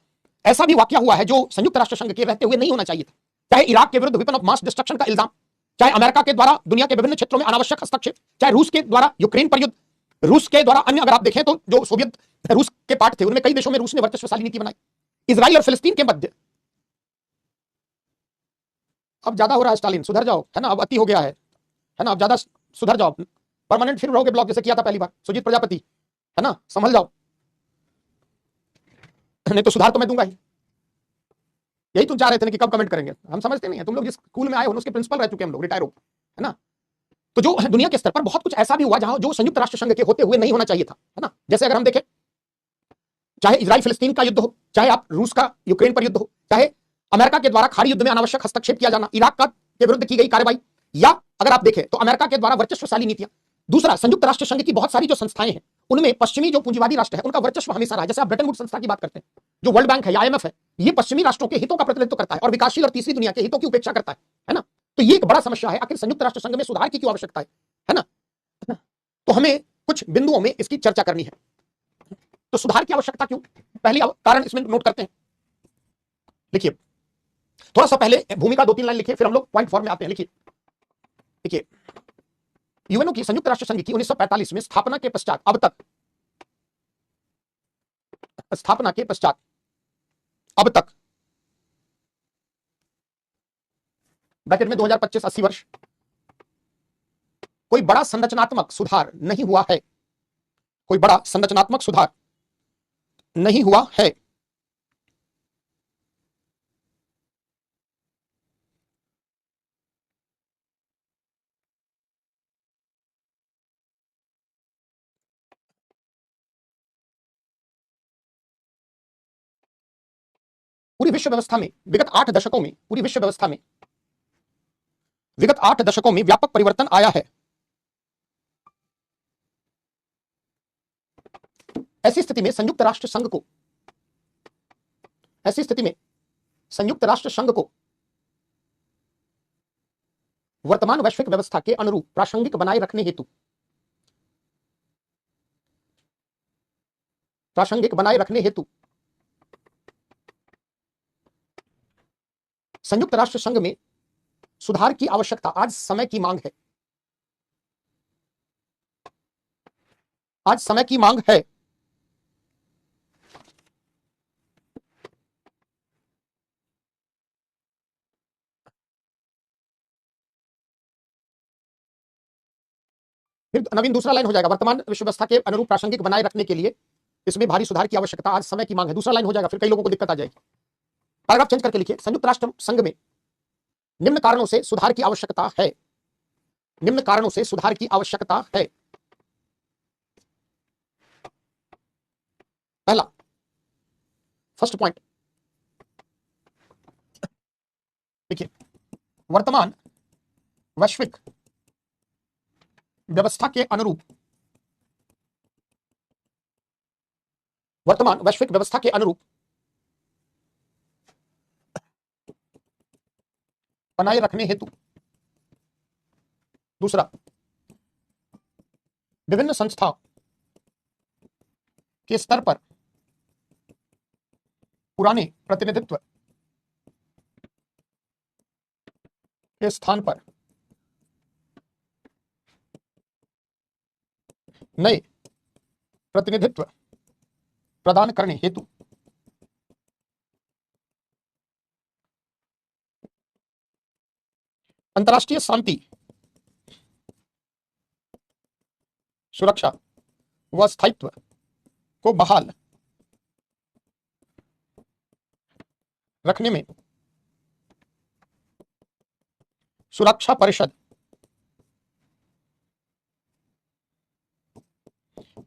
ऐसा भी वाकया हुआ है जो संयुक्त राष्ट्र संघ के रहते हुए नहीं होना चाहिए था। चाहे इराक के विरुद्ध वेपन ऑफ मास डिस्ट्रक्शन का इल्जाम, चाहे अमेरिका के द्वारा दुनिया के विभिन्न क्षेत्रों में अनावश्यक हस्तक्षेप, चाहे रूस के द्वारा यूक्रेन पर युद्ध, रूस के द्वारा अन्य, अगर आप देखें तो जो सोवियत रूस के पार्ट थे उनमें कई देशों में रूस ने वर्चस्वशाली नीति बनाई। इजराइल और फिलिस्तीन के मध्य, अब ज्यादा हो रहा है स्टालिन, सुधर जाओ, है ना, अब अति हो गया है ना, अब ज्यादा सुधर जाओ, परमानेंट फिर रहोगे ब्लॉक जैसे किया था पहली बार सुजीत प्रजापति, है ना, संभल जाओ, नहीं तो सुधार तो मैं दूंगा ही। यही तुम चाह रहे थे ना कि कब कमेंट करेंगे, हम समझते नहीं है, तुम लोग जिस स्कूल में आए हो उसके प्रिंसिपल रह चुके हम लोग, रिटायर हो, है ना। तो जो दुनिया के स्तर पर बहुत कुछ ऐसा भी हुआ जहां जो संयुक्त राष्ट्र संघ के होते हुए नहीं होना चाहिए था, है ना। जैसे अगर हम देखें चाहे इजराइल फिलिस्तीन का युद्ध हो, चाहे आप रूस का यूक्रेन पर युद्ध हो, चाहे अमेरिका के द्वारा खाड़ी युद्ध में अनावश्यक हस्तक्षेप किया जाना, इराक का के विरुद्ध की गई कार्रवाई, या अगर आप देखें तो अमेरिका के द्वारा वर्चस्वशाली नीतियां। दूसरा, संयुक्त राष्ट्र संघ की बहुत सारी जो संस्थाएं हैं उनमें पश्चिमी जो पूंजीवादी राष्ट्र है उनका वर्चस्व हमेशा रहा है। जैसे आप ब्रेटन वुड्स संस्था की बात करते हैं, जो वर्ल्ड बैंक है या आईएमएफ है, ये पश्चिमी राष्ट्रों के हितों का प्रतिनिधित्व करता है और विकासशील और तीसरी दुनिया के हितों की उपेक्षा करता है ना। तो ये एक बड़ा समस्या है, आखिर संयुक्त राष्ट्र संघ में सुधार की क्यों आवश्यकता है ना। तो हमें कुछ बिंदुओं में इसकी चर्चा करनी है। तो सुधार की आवश्यकता क्यों, पहली कारण इसमें नोट करते हैं। लिखिए, थोड़ा सा पहले भूमिका 2-3 लाइन लिखिए, फिर हम लोग पॉइंट फॉर्म में आते हैं। लिखिए, देखिए, यूएनओ की, संयुक्त राष्ट्र संघ की 1945 में स्थापना के पश्चात अब तक, स्थापना के पश्चात अब तक ब्रैकेट में 2025 80 वर्ष, कोई बड़ा संरचनात्मक सुधार नहीं हुआ है। कोई बड़ा संरचनात्मक सुधार नहीं हुआ है। पूरी विश्व व्यवस्था में विगत 8 दशकों में, पूरी विश्व व्यवस्था में विगत 8 दशकों में व्यापक परिवर्तन आया है। ऐसी स्थिति में संयुक्त राष्ट्र संघ को, ऐसी स्थिति में संयुक्त राष्ट्र संघ को वर्तमान वैश्विक व्यवस्था के अनुरूप प्रासंगिक बनाए रखने हेतु, प्रासंगिक बनाए रखने हेतु संयुक्त राष्ट्र संघ में सुधार की आवश्यकता आज समय की मांग है। आज समय की मांग है। फिर नवीन दूसरा लाइन हो जाएगा, वर्तमान विश्व व्यवस्था के अनुरूप प्रासंगिक बनाए रखने के लिए इसमें भारी सुधार की आवश्यकता आज समय की मांग है। दूसरा लाइन हो जाएगा, फिर कई लोगों को दिक्कत आ जाएगी। पैराग्राफ चेंज करके लिखिए, संयुक्त राष्ट्र संघ में निम्न कारणों से सुधार की आवश्यकता है। निम्न कारणों से सुधार की आवश्यकता है। पहला, फर्स्ट पॉइंट, देखिए, वर्तमान वैश्विक व्यवस्था के अनुरूप, वर्तमान वैश्विक व्यवस्था के अनुरूप बनाए रखने हेतु, दूसरा, विभिन्न संस्थाओं के स्तर पर पुराने प्रतिनिधित्व के स्थान पर नए प्रतिनिधित्व प्रदान करने हेतु अंतर्राष्ट्रीय शांति, सुरक्षा व स्थायित्व को बहाल रखने में सुरक्षा परिषद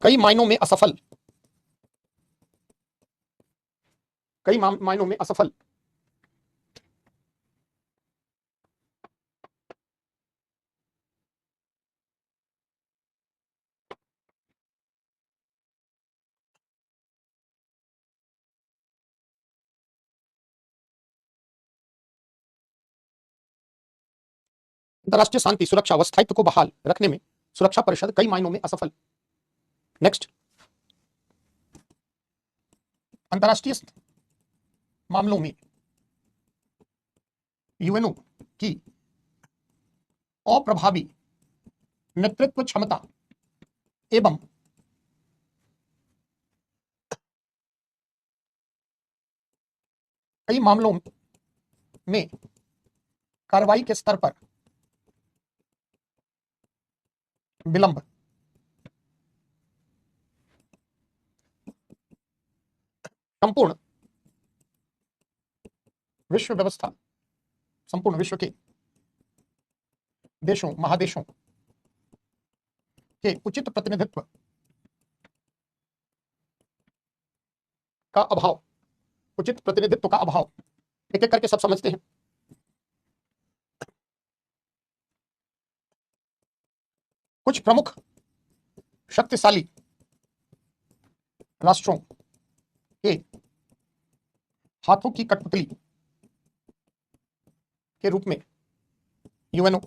कई मायनों में असफल, कई मायनों में असफल अंतर्राष्ट्रीय शांति, सुरक्षा व स्थायित्व को बहाल रखने में सुरक्षा परिषद कई मायनों में असफल। नेक्स्ट, अंतर्राष्ट्रीय मामलों में यूएनओ की अप्रभावी नेतृत्व क्षमता एवं कई मामलों में कार्रवाई के स्तर पर विलंब, संपूर्ण विश्व व्यवस्था, संपूर्ण विश्व के देशों, महादेशों के उचित प्रतिनिधित्व का अभाव, उचित प्रतिनिधित्व का अभाव, एक एक करके सब समझते हैं। कुछ प्रमुख शक्तिशाली राष्ट्रों के हाथों की कठपुतली के रूप में यूएनओ,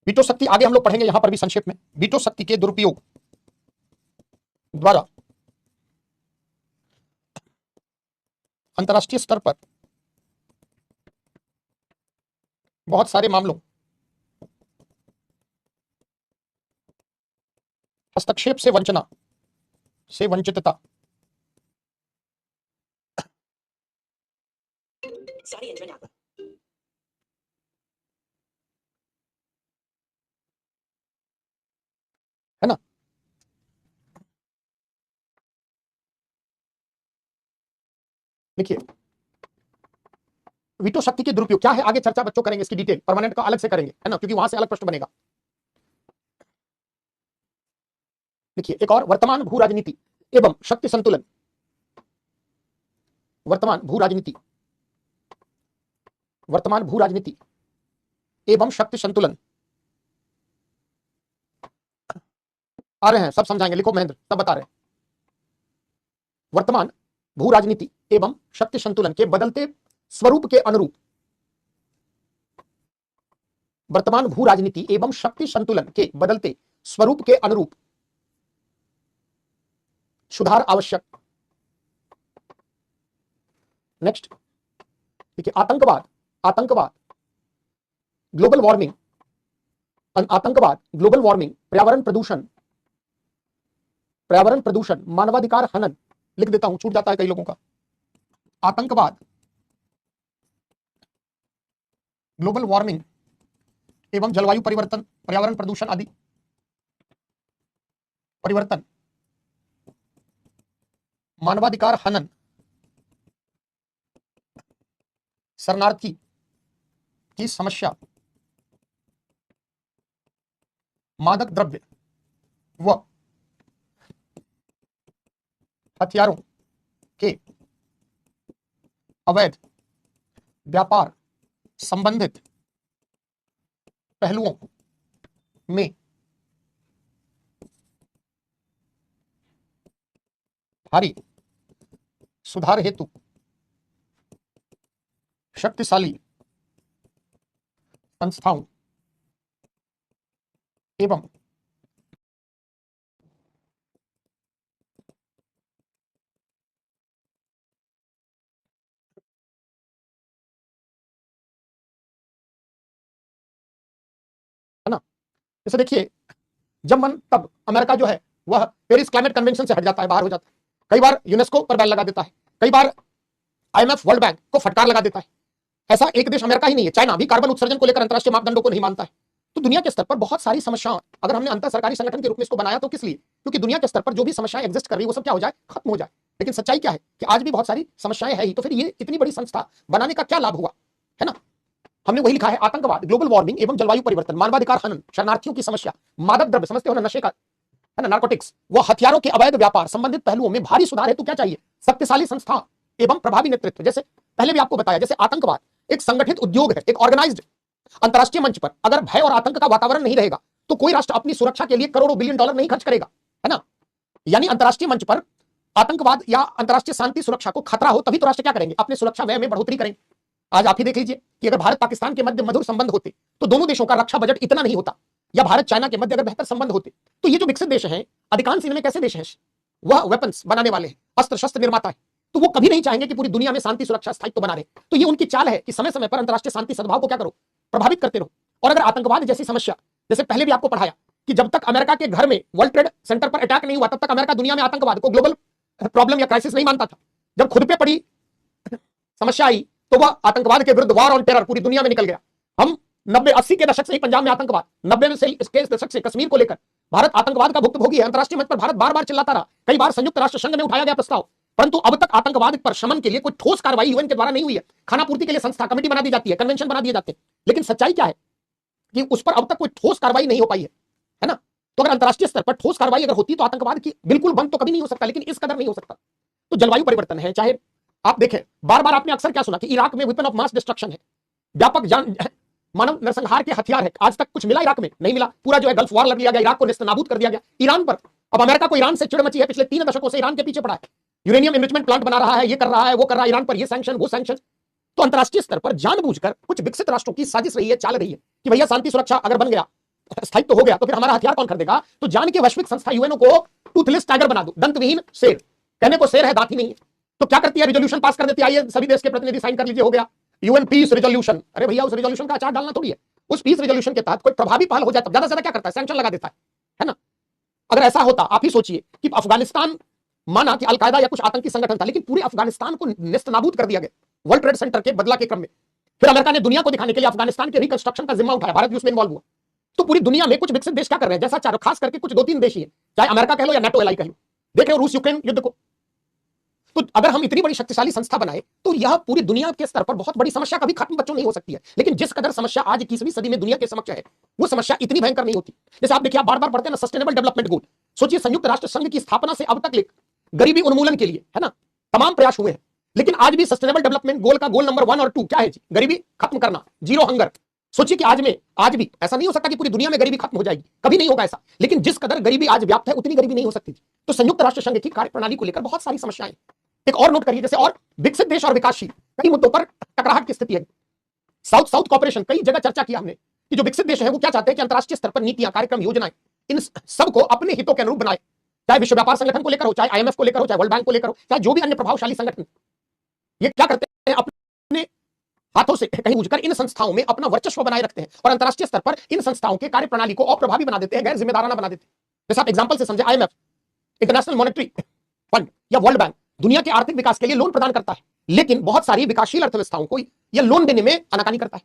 वीटो शक्ति, आगे हम लोग पढ़ेंगे यहां पर भी संक्षेप में, वीटो शक्ति के दुरुपयोग द्वारा अंतरराष्ट्रीय स्तर पर बहुत सारे मामलों, हस्तक्षेप से वंचना से वंचितता, है ना। देखिए वीटो शक्ति के दुरुपयोग क्या है, आगे चर्चा बच्चों करेंगे इसकी डिटेल, परमानेंट का अलग से करेंगे, है ना, क्योंकि वहां से अलग प्रश्न बनेगा। देखिए एक और, वर्तमान भू राजनीति एवं शक्ति संतुलन, वर्तमान भू राजनीति, वर्तमान भू राजनीति एवं शक्ति संतुलन, आ रहे हैं सब समझाएंगे, लिखो महेंद्र, सब बता रहे हैं। वर्तमान भू राजनीति एवं शक्ति संतुलन के बदलते स्वरूप के अनुरूप, वर्तमान भू राजनीति एवं शक्ति संतुलन के बदलते स्वरूप के अनुरूप सुधार आवश्यक। नेक्स्ट देखिए, आतंकवाद, आतंकवाद, ग्लोबल वार्मिंग, आतंकवाद, ग्लोबल वार्मिंग, पर्यावरण प्रदूषण, पर्यावरण प्रदूषण, मानवाधिकार हनन, लिख देता हूं, छूट जाता है कई लोगों का, आतंकवाद, ग्लोबल वार्मिंग एवं जलवायु परिवर्तन, पर्यावरण प्रदूषण आदि, परिवर्तन, मानवाधिकार हनन, शरणार्थी की समस्या, मादक द्रव्य व हथियारों के अवैध व्यापार संबंधित पहलुओं में भारी सुधार हेतु शक्तिशाली संस्थाओं एवं है ना। जैसे देखिए, जब मन तब अमेरिका जो है वह पेरिस क्लाइमेट कन्वेंशन से हट जाता है, बाहर हो जाता है, कई बार यूनेस्को पर बैन लगा देता है, कई बार आईएमएफ वर्ल्ड बैंक को फटकार लगा देता है। ऐसा एक देश अमेरिका ही नहीं है, चाइना भी कार्बन उत्सर्जन को लेकर अंतरराष्ट्रीय मापदंडों को नहीं मानता है। तो दुनिया के स्तर पर बहुत सारी समस्याएं, अगर हमने अंतर सरकारी संगठन के रूप में इसको बनाया तो किस लिए, क्योंकि दुनिया के स्तर पर जो भी समस्याएं एग्जिस्ट कर रही है वो सब क्या हो जाए, खत्म हो जाए। लेकिन सच्चाई क्या है कि आज भी बहुत सारी समस्याएं है ही, तो फिर ये इतनी बड़ी संस्था बनाने का क्या लाभ हुआ, है ना। हमने वही लिखा है, आतंकवाद, ग्लोबल वार्मिंग एवं जलवायु परिवर्तन, मानवाधिकार हनन, शरणार्थियों की समस्या, मादक द्रव्य, समझते हो ना, नशे का, है ना, नार्कोटिक्स, वो हथियारों के अवैध व्यापार संबंधित पहलुओं में भारी सुधार हेतु क्या चाहिए, शक्तिशाली संस्था एवं प्रभावी नेतृत्व। जैसे पहले भी आपको बताया, जैसे आतंकवाद एक संगठित उद्योग है, एक ऑर्गेनाइज्ड, अंतरराष्ट्रीय मंच पर अगर भय और आतंक का वातावरण नहीं रहेगा तो कोई राष्ट्र अपनी सुरक्षा के लिए करोड़ों बिलियन डॉलर नहीं खर्च करेगा, है ना। यानी अंतरराष्ट्रीय मंच पर आतंकवाद या अंतरराष्ट्रीय शांति सुरक्षा को खतरा हो तभी तो राष्ट्र क्या करेंगे, अपने सुरक्षा व्यय में बढ़ोतरी करेंगे। आज आप ही देख लीजिए कि अगर भारत पाकिस्तान के मध्य मधुर संबंध होते तो दोनों देशों का रक्षा बजट इतना नहीं होता, या भारत चाइना के मध्य अगर बेहतर संबंध होते तो ये जो विकसित देश हैं, अधिकांश इनमें कैसे देश हैं, वह वेपन्स बनाने वाले हैं, अस्त्र शस्त्र निर्माता है, तो वो कभी नहीं चाहेंगे कि पूरी दुनिया में शांति सुरक्षा स्थायित्व बना रहे। तो ये उनकी चाल है कि समय समय पर अंतरराष्ट्रीय शांति सद्भाव को क्या करो, प्रभावित करते रहो। और अगर आतंकवाद जैसी समस्या, जैसे पहले भी आपको पढ़ाया कि जब तक अमेरिका के घर में वर्ल्ड ट्रेड सेंटर पर अटैक नहीं हुआ तब तक अमेरिका दुनिया में आतंकवाद को ग्लोबल प्रॉब्लम या क्राइसिस नहीं मानता था। जब खुद पे पड़ी समस्या आई तो वह आतंकवाद के विरुद्ध वॉर ऑन टेरर पूरी दुनिया में निकल गया। हम 90-80 के दशक से ही पंजाब में आतंकवाद, 90 में से इसके दशक से कश्मीर को लेकर भारत आतंकवाद का भुक्तभोगी है। अंतरराष्ट्रीय मंच पर भारत बार बार चिल्लाता रहा, कई बार संयुक्त राष्ट्र संघ में उठाया गया प्रस्ताव, परंतु अब तक आतंकवाद पर शमन के लिए कोई ठोस कार्रवाई यूएन के द्वारा नहीं हुई है। खानापूर्ति के लिए संस्था, कमेटी बना दी जाती है, कन्वेंशन बना दिए जाते हैं, लेकिन सच्चाई क्या है कि उस पर अब तक कोई ठोस कार्रवाई नहीं हो पाई है ना। तो अगर अंतरराष्ट्रीय स्तर पर ठोस कार्रवाई अगर होती तो आतंकवाद की बिल्कुल बंद तो कभी नहीं हो सकता, लेकिन इस कदर नहीं हो सकता। तो जलवायु परिवर्तन है, चाहे आप देखें, बार बार आपने अक्सर क्या सुना कि इराक में वेपन ऑफ मास डिस्ट्रक्शन है, व्यापक जान मानव नरसंहार के हथियार है। आज तक कुछ मिला इराक में? नहीं मिला। पूरा जो है गल्फ वॉर लड़ लिया गया, इराक को नेस्तनाबूद कर दिया गया। ईरान पर अब अमेरिका को ईरान से चिड़ मची है, पिछले 3 दशकों से ईरान के पीछे पड़ा है, यूरेनियम एनरिचमेंट प्लांट बना रहा है, ये कर रहा है, वो कर रहा है, ईरान पर ये सैंक्शन वो सैंक्शन। तो अंतरराष्ट्रीय स्तर पर जानबूझकर कुछ विकसित राष्ट्रों की साजिश रही है, चाल रही है कि भैया शांति सुरक्षा अगर बन गया, स्थायित्व हो गया, तो फिर हमारा हथियार कौन खरीदेगा? तो जान के वैश्विक संस्था यूएनओ को टूथलेस टाइगर बना दो, दंतविहीन शेर। कहने को शेर है, दांत ही नहीं है। तो क्या करती है? रिजोल्यूशन पास कर देती है, आइए सभी देश के प्रतिनिधि साइन कर लीजिए, हो गया यूएन पीस रिजोल्यूशन। अरे भैया, उस रिजोल्यूशन का अचार डालना थोड़ी है। उस पीस रिजोल्यूशन के तहत कोई प्रभावी पहल हो जाए तब ज्यादा से ज्यादा क्या करता है? सैंक्शन लगा देता है ना। अगर ऐसा होता, आप ही सोचिए कि अफगानिस्तान, माना कि अलकायदा या कुछ आतंकी संगठन था, लेकिन पूरे अफगानिस्तान को नेस्तनाबूद कर दिया गया वर्ल्ड ट्रेड सेंटर के बदला के क्रम में। फिर अमेरिका ने दुनिया को दिखाने के लिए अफगानिस्तान के रिकंस्ट्रक्शन का जिम्मा उठाया, भारत भी उसमें इन्वॉल्व हुआ। तो पूरी दुनिया में कुछ विकसित देश क्या कर रहे हैं? जैसा चारों, खास करके कुछ 2-3 देश ही है, चाहे अमेरिका कह लो या नाटो एलाई कह लो। देख रहे हो रूस यूक्रेन युद्ध को। तो अगर हम इतनी बड़ी शक्तिशाली संस्था बनाए तो यह पूरी दुनिया के स्तर पर बहुत बड़ी समस्या कभी खत्म बच्चों नहीं हो सकती है। लेकिन जिस कदर समस्या आज 21वीं सदी में दुनिया के समक्ष है, वो समस्या इतनी भयंकर नहीं होती। जैसे आप देखिए, आप बार बार पढ़ते हैं ना सस्टेनेबल डेवलपमेंट गोल। सोचिए, संयुक्त राष्ट्र संघ की स्थापना से अब तक गरीबी उन्मूलन के लिए, है ना, तमाम प्रयास हुए हैं, लेकिन आज भी सस्टेनेबल डेवलपमेंट गोल का गोल नंबर 1 और 2 क्या है जी? गरीबी खत्म करना, जीरो हंगर। सोचिए कि आज भी ऐसा नहीं हो सकता कि पूरी दुनिया में गरीबी खत्म हो जाएगी, कभी नहीं होगा ऐसा, लेकिन जिस कदर गरीबी आज व्याप्त है उतनी गरीबी नहीं हो सकती थी। तो संयुक्त राष्ट्र संघ की कार्यप्रणाली को लेकर बहुत सारी समस्याएं। एक और नोट करिए, जैसे और विकसित देश और विकासशील, कई मुद्दों पर टकराहट की स्थिति है। साउथ साउथ कॉपरेशन, कई जगह चर्चा किया हमने कि जो विकसित देश है वो क्या चाहते हैं कि अंतरराष्ट्रीय स्तर पर नीतियां, कार्यक्रम, योजनाएं इन सबको अपने हितों के अनुरूप बनाए, चाहे विश्व व्यापार संगठन को लेकर हो, चाहे आईएमएफ को लेकर हो, चाहे वर्ल्ड बैंक को लेकर हो, चाहे जो भी अन्य प्रभावशाली संगठन। ये क्या करते हैं? अपने हाथों से कहीं बूझकर इन संस्थाओं में अपना वर्चस्व बनाए रखते हैं और अंतरराष्ट्रीय स्तर पर इन संस्थाओं के कार्यप्रणाली को अप्रभावी बना देते हैं, गैर जिम्मेदाराना बना देते हैं। जैसे आप एग्जांपल से समझे, आईएमएफ, इंटरनेशनल मॉनेटरी फंड या वर्ल्ड बैंक दुनिया के आर्थिक विकास के लिए लोन प्रदान करता है, लेकिन बहुत सारी विकासशील अर्थव्यवस्थाओं को यह लोन देने में आनाकानी करता है।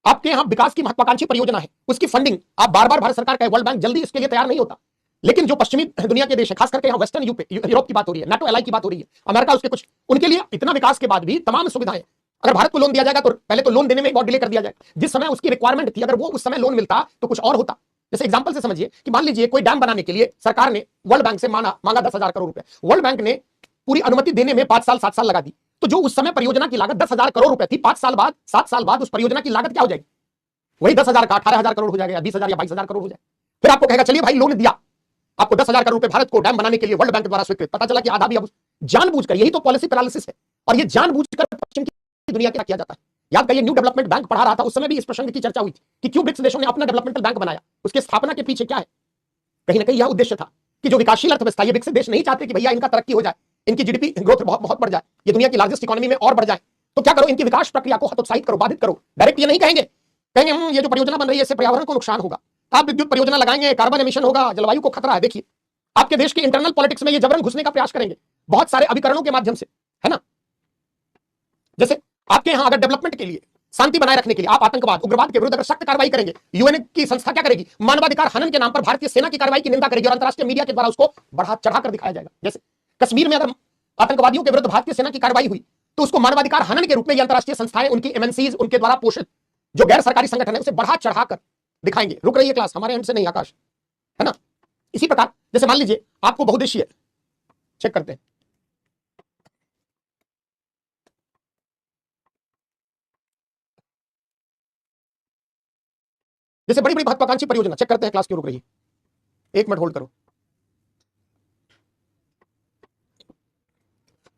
आपके यहां विकास की महत्वाकांक्षी परियोजना है, उसकी फंडिंग आप बार बार भारत सरकार का, वर्ल्ड बैंक जल्दी इसके लिए तैयार नहीं होता, लेकिन जो पश्चिमी दुनिया के देश है, खास करके यहां वेस्टर्न यूरोप की बात हो रही है, नाटो एलाई की बात हो रही है, अमेरिका उसके कुछ, उनके लिए इतना विकास के बाद भी तमाम सुविधाएं, अगर भारत को लोन दिया जाएगा तो पहले तो लोन देने में बहुत डिले कर दिया जाएगा। जिस समय उसकी रिक्वायरमेंट थी, अगर वो उस समय लोन मिलता तो कुछ और होता। जैसे एग्जांपल से समझिए कि मान लीजिए कोई डैम बनाने के लिए सरकार ने वर्ल्ड बैंक से मांगा 10,000 करोड़ रुपए, वर्ल्ड बैंक ने पूरी अनुमति देने में 5 साल 7 साल लगा दी, तो जो उस समय परियोजना की लागत 10,000 करोड़ रुपए थी, 5 साल बाद 7 साल बाद उस परियोजना की लागत क्या हो जाएगी? वही 10,000 का 18,000 करोड़ हो जाएगा, 20,000 या 22,000 करोड़ हो जाएगा। फिर आपको कहेगा चलिए भाई लोन दिया आपको 10,000 करोड़ रुपए भारत को डैम बनाने के लिए वर्ल्ड बैंक द्वारा स्वीकृत, पता चला कि आधा भी अब जानबूझकर, यही तो पॉलिसी पैरालिसिस है, और ये जानबूझकर पश्चिम की दुनिया के किया जाता है। याद करिए, न्यू डेवलपमेंट बैंक पढ़ा रहा था, उस समय भी इस प्रसंग की चर्चा हुई थी कि क्यों ब्रिक्स देशों ने अपना डेवलपमेंटल बैंक बनाया, उसके स्थापना के पीछे क्या है? कहीं ना कहीं यह उद्देश्य था कि जो विकासशील अर्थव्यवस्था, ये विकसित देश नहीं चाहते कि भैया इनका तरक्की हो जाए, इनकी जीडीपी ग्रोथ बहुत बहुत बढ़ जाए, ये दुनिया की लार्जेस्ट इकोनॉमी में और बढ़ जाए, तो क्या करो, इनकी विकास प्रक्रिया को हतोत्साहित करो, बाधित करो। डायरेक्ट ये नहीं कहेंगे, कहेंगे ये जो परियोजना बन रही है इससे पर्यावरण को नुकसान होगा, आप विद्युत परियोजना लगाएंगे कार्बन एमिशन होगा, जलवायु को खतरा है। देखिए आपके देश के इंटरनल पॉलिटिक्स में ये जबरन घुसने का प्रयास करेंगे बहुत सारे अभिकरणों के माध्यम से, है ना। जैसे आपके यहां अगर डेवलपमेंट के लिए, शांति बनाए रखने के लिए आप आतंकवाद, उग्रवाद के विरुद्ध अगर सख्त कार्रवाई करेंगे, यूएन की संस्था क्या करेगी? मानवाधिकार हनन के नाम पर भारतीय सेना की कार्रवाई की निंदा करेगी और अंतरराष्ट्रीय मीडिया के द्वारा उसको बढ़ा चढ़ाकर दिखाया जाएगा। जैसे कश्मीर में अगर आतंकवादियों के विरुद्ध भारतीय सेना की कार्रवाई हुई तो उसको मानवाधिकार हनन के रूप में अंतरराष्ट्रीय संस्थाएं, उनकी एमएनसीज, उनके द्वारा पोषित जो गैर सरकारी संगठन है, उसे बढ़ा चढ़ाकर दिखाएंगे। रुक रही है क्लास, हमारे एंड से नहीं आकाश, है ना। इसी प्रकार जैसे मान लीजिए आपको बहुदेशीय, चेक करते हैं, जैसे बड़ी बड़ी महत्वाकांक्षी परियोजना, चेक करते हैं क्लास क्यों रुक रही है, 1 मिनट होल्ड करो।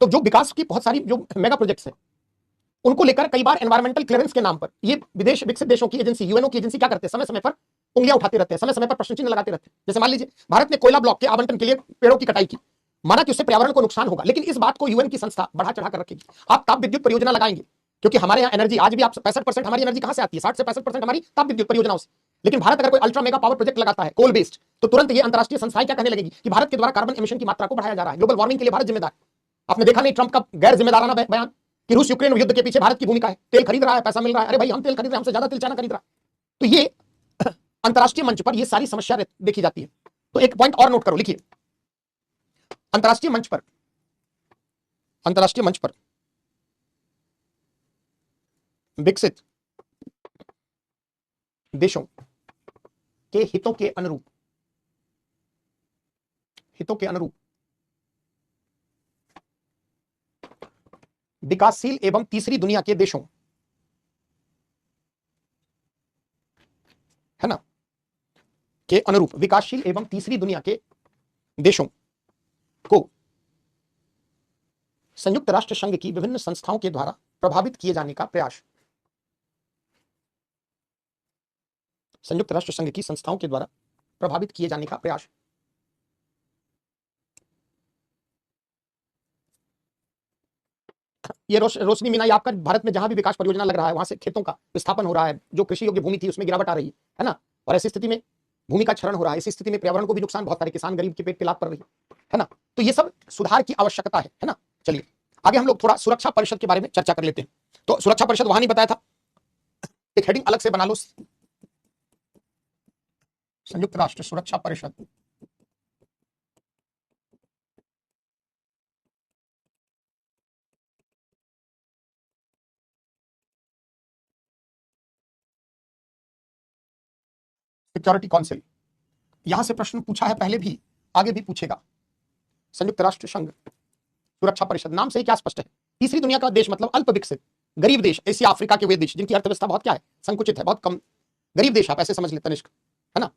तो जो विकास की बहुत सारी जो मेगा प्रोजेक्ट्स हैं, उनको लेकर कई बार एनवायरमेंटल क्लियरेंस के नाम पर ये विदेश विकसित देशों की एजेंसी, यूएनओ की एजेंसी क्या करते हैं, समय समय पर उंगलियां उठाते रहते हैं, समय समय पर प्रश्न चिन्ह लगाते रहते हैं। जैसे मान लीजिए भारत ने कोयला ब्लॉक के आवंटन के लिए पेड़ों की कटाई की, माना कि उससे पर्यावरण को नुकसान होगा, लेकिन इस बात को यूएन की संस्था बढ़ा चढ़ाकर रखेगी। आप ताप विद्युत परियोजना लगाएंगे, क्योंकि हमारे यहाँ एनर्जी आज भी, आप 65% हमारी एनर्जी कहां से आती है? 60 से 65% हमारी ताप विद्युत परियोजनाओं से। लेकिन भारत अगर कोई अल्ट्रा मेगा पावर प्रोजेक्ट लगाता है कोल बेस्ड, तो तुरंत ये अंतरराष्ट्रीय संस्थाएं क्या कहने लगेगी कि भारत के द्वारा कार्बन एमिशन की मात्रा को बढ़ाया जा रहा है, ग्लोबल वार्मिंग के लिए भारत जिम्मेदार। आपने देखा नहीं ट्रंप का गैर जिम्मेदाराना बयान कि रूस यूक्रेन युद्ध के पीछे भारत की भूमिका है, तेल खरीद रहा है, पैसा मिल रहा है, अरे भाई हम तेल खरीद रहे हैं, हमसे ज्यादा तेल चाइना खरीद रहा है। तो ये अंतरराष्ट्रीय मंच पर ये सारी समस्या देखी जाती है। तो एक पॉइंट और नोट करो, लिखिए, अंतरराष्ट्रीय मंच पर, अंतरराष्ट्रीय मंच पर विकसित देशों के हितों के अनुरूप हितों के अनुरूप विकासशील एवं तीसरी दुनिया के देशों, है ना, के अनुरूप विकासशील एवं तीसरी दुनिया के देशों को संयुक्त राष्ट्र संघ की विभिन्न संस्थाओं के द्वारा प्रभावित किए जाने का प्रयास, संयुक्त राष्ट्र संघ की संस्थाओं के द्वारा प्रभावित किए जाने का प्रयास। ये रोशनी मीना, ये आपका भारत में जहां भी विकास परियोजना लग रहा है वहां से खेतों का विस्थापन हो रहा है, जो कृषि योग्य भूमि थी उसमें गिरावट आ रही है ना, और ऐसी स्थिति में भूमि का क्षरण हो रहा है, इस स्थिति में पर्यावरण को भी नुकसान बहुत सारे किसान गरीब के पेट पे लात पड़ रही है ना, तो ये सब सुधार की आवश्यकता है ना। चलिए आगे हम लोग थोड़ा सुरक्षा परिषद के बारे में चर्चा कर लेते हैं। तो सुरक्षा परिषद वहां नहीं बताया था, एक हेडिंग अलग से बना लो, संयुक्त राष्ट्र सुरक्षा परिषद। सिक्योरिटी काउंसिल, यहां से प्रश्न पूछा है पहले भी, आगे भी पूछेगा। संयुक्त राष्ट्र संघ सुरक्षा परिषद, नाम से ही क्या स्पष्ट है, तीसरी दुनिया का देश मतलब अल्प विकसित गरीब देश, एशिया अफ्रीका के वे देश जिनकी अर्थव्यवस्था बहुत क्या है, संकुचित है, बहुत कम, गरीब देश, आप ऐसे समझ लेते तनिष्क, है ना।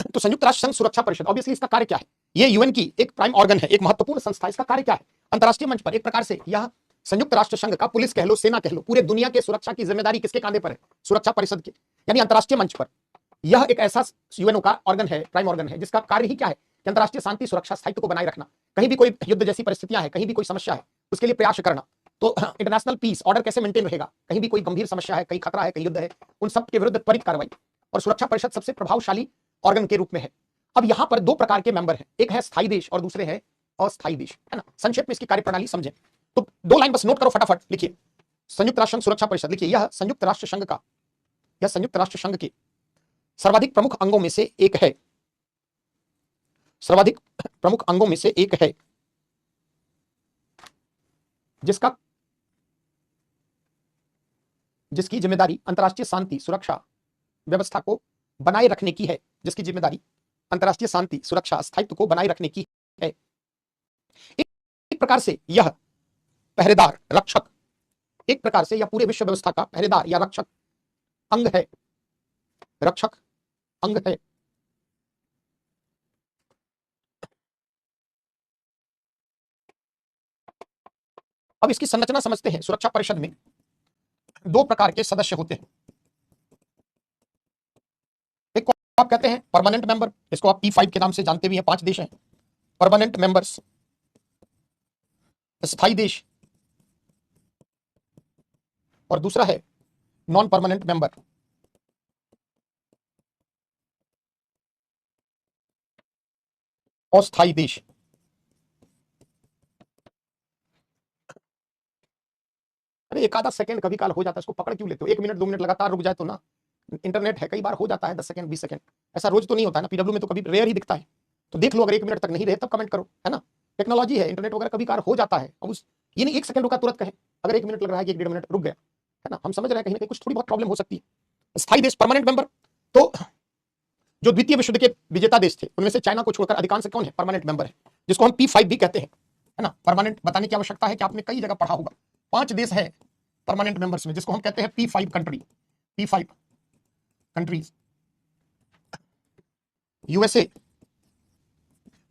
तो संयुक्त राष्ट्र संघ सुरक्षा परिषद, ऑब्वियसली इसका कार्य क्या है, ये यूएन की एक प्राइम ऑर्गन है, एक महत्वपूर्ण संस्था। इसका कार्य क्या है, अंतरराष्ट्रीय मंच पर एक प्रकार से यह संयुक्त राष्ट्र संघ का पुलिस कह लो, सेना कह लो, पूरे दुनिया के सुरक्षा की जिम्मेदारी किसके कांधे पर है, सुरक्षा परिषद के, यानी अंतरराष्ट्रीय मंच पर यह एक ऐसा यूएनओ का ऑर्गन है, प्राइम ऑर्गन है, जिसका कार्य ही क्या है कि अंतरराष्ट्रीय शांति सुरक्षा स्थायित्व को बनाए रखना, कहीं भी कोई युद्ध जैसी परिस्थितियां है, कहीं भी कोई समस्या है, उसके लिए प्रयास करना। तो इंटरनेशनल पीस ऑर्डर कैसे मेंटेन रहेगा, कहीं भी कोई गंभीर समस्या है, कहीं खतरा है, कहीं युद्ध है, उन सब के विरुद्ध त्वरित कार्रवाई, और सुरक्षा परिषद सबसे प्रभावशाली ऑर्गन के रूप में है। अब यहां पर दो प्रकार के मेंबर हैं, एक है स्थायी देश और दूसरे है अस्थायी देश, है ना। संक्षेप में इसकी कार्यप्रणाली समझें तो दो लाइन बस नोट करो फटाफट, लिखिए संयुक्त राष्ट्र संघ सुरक्षा परिषद, लिखिए यह संयुक्त राष्ट्र संघ का, यह संयुक्त राष्ट्र संघ के सर्वाधिक प्रमुख अंगों में से एक है, सर्वाधिक प्रमुख अंगों में से एक है, जिसकी जिम्मेदारी अंतरराष्ट्रीय शांति सुरक्षा व्यवस्था को बनाए रखने की है, जिसकी जिम्मेदारी अंतरराष्ट्रीय शांति सुरक्षा स्थायित्व को बनाए रखने की है। एक प्रकार से यह पहरेदार रक्षक, एक प्रकार से यह पूरे विश्व व्यवस्था का पहरेदार या रक्षक अंग है, रक्षक अंग है। अब इसकी संरचना समझते हैं। सुरक्षा परिषद में दो प्रकार के सदस्य होते हैं, एक को आप कहते हैं परमानेंट मेंबर, इसको आप P5 के नाम से जानते भी हैं, 5 देश हैं परमानेंट मेंबर्स, स्थायी देश, और दूसरा है नॉन परमानेंट मेंबर, अस्थायी देश। अरे एक आधा सेकंड कभी काल हो जाता है, इसको पकड़ क्यों लेते हो, 1 मिनट 2 मिनट लगातार रुक जाए तो ना, इंटरनेट है, कई बार हो जाता है 10 सेकंड 20 सेकंड, ऐसा रोज तो नहीं होता है ना, पीडब्ल्यू में तो कभी रेयर ही दिखता है, तो देख लो, अगर 1 मिनट तक नहीं रहे तब कमेंट करो, है ना। टेक्नोलॉजी है, इंटरनेट वगैरह कभी कार हो जाता है, अब उस ये नहीं 1 सेकंड रुका तुरंत कहे, अगर 1 मिनट लग रहा है कि 1 डेढ़ मिनट रुक गया, है ना, हम समझ रहे हैं कहीं ना कहीं कुछ थोड़ी बहुत प्रॉब्लम हो सकती है। स्थायी देश परमानेंट मेंबर, तो जो द्वितीय विश्व युद्ध के विजेता देश थे उनमें से चाइना को छोड़कर अधिकांश कौन है, परमानेंट मेंबर है, जिसको हम P5 भी कहते हैं, है ना। परमानेंट बताने की आवश्यकता है कि आपने कई जगह पढ़ा होगा, 5 देश है परमानेंट मेंबर्स में, जिसको हम कहते हैं P5 country, P5 countries. USA,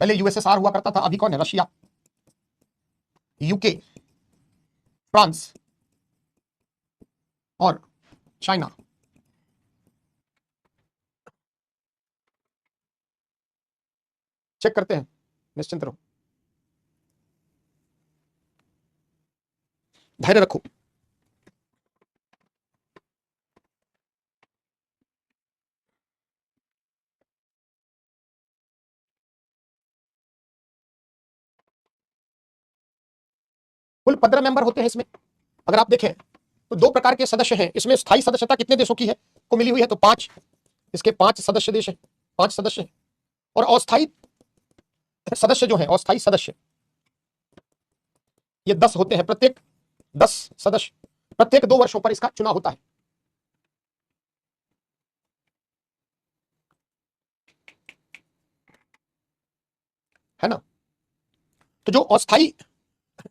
पहले यूएसएसआर हुआ करता था, अभी कौन है, रशिया, यूके, फ्रांस और चाइना। चेक करते हैं, निश्चिंत रहो, धैर्य रखो। कुल 15 मेंबर होते हैं इसमें, अगर आप देखें तो 2 प्रकार के सदस्य हैं इसमें। स्थायी सदस्यता कितने देशों की है को मिली हुई है, तो 5, इसके 5 सदस्य देश हैं, 5 सदस्य हैं, और अस्थायी सदस्य जो है, अस्थायी सदस्य ये 10 होते हैं, प्रत्येक 10 सदस्य, प्रत्येक 2 वर्षों पर इसका चुनाव होता है। है ना। तो जो अस्थाई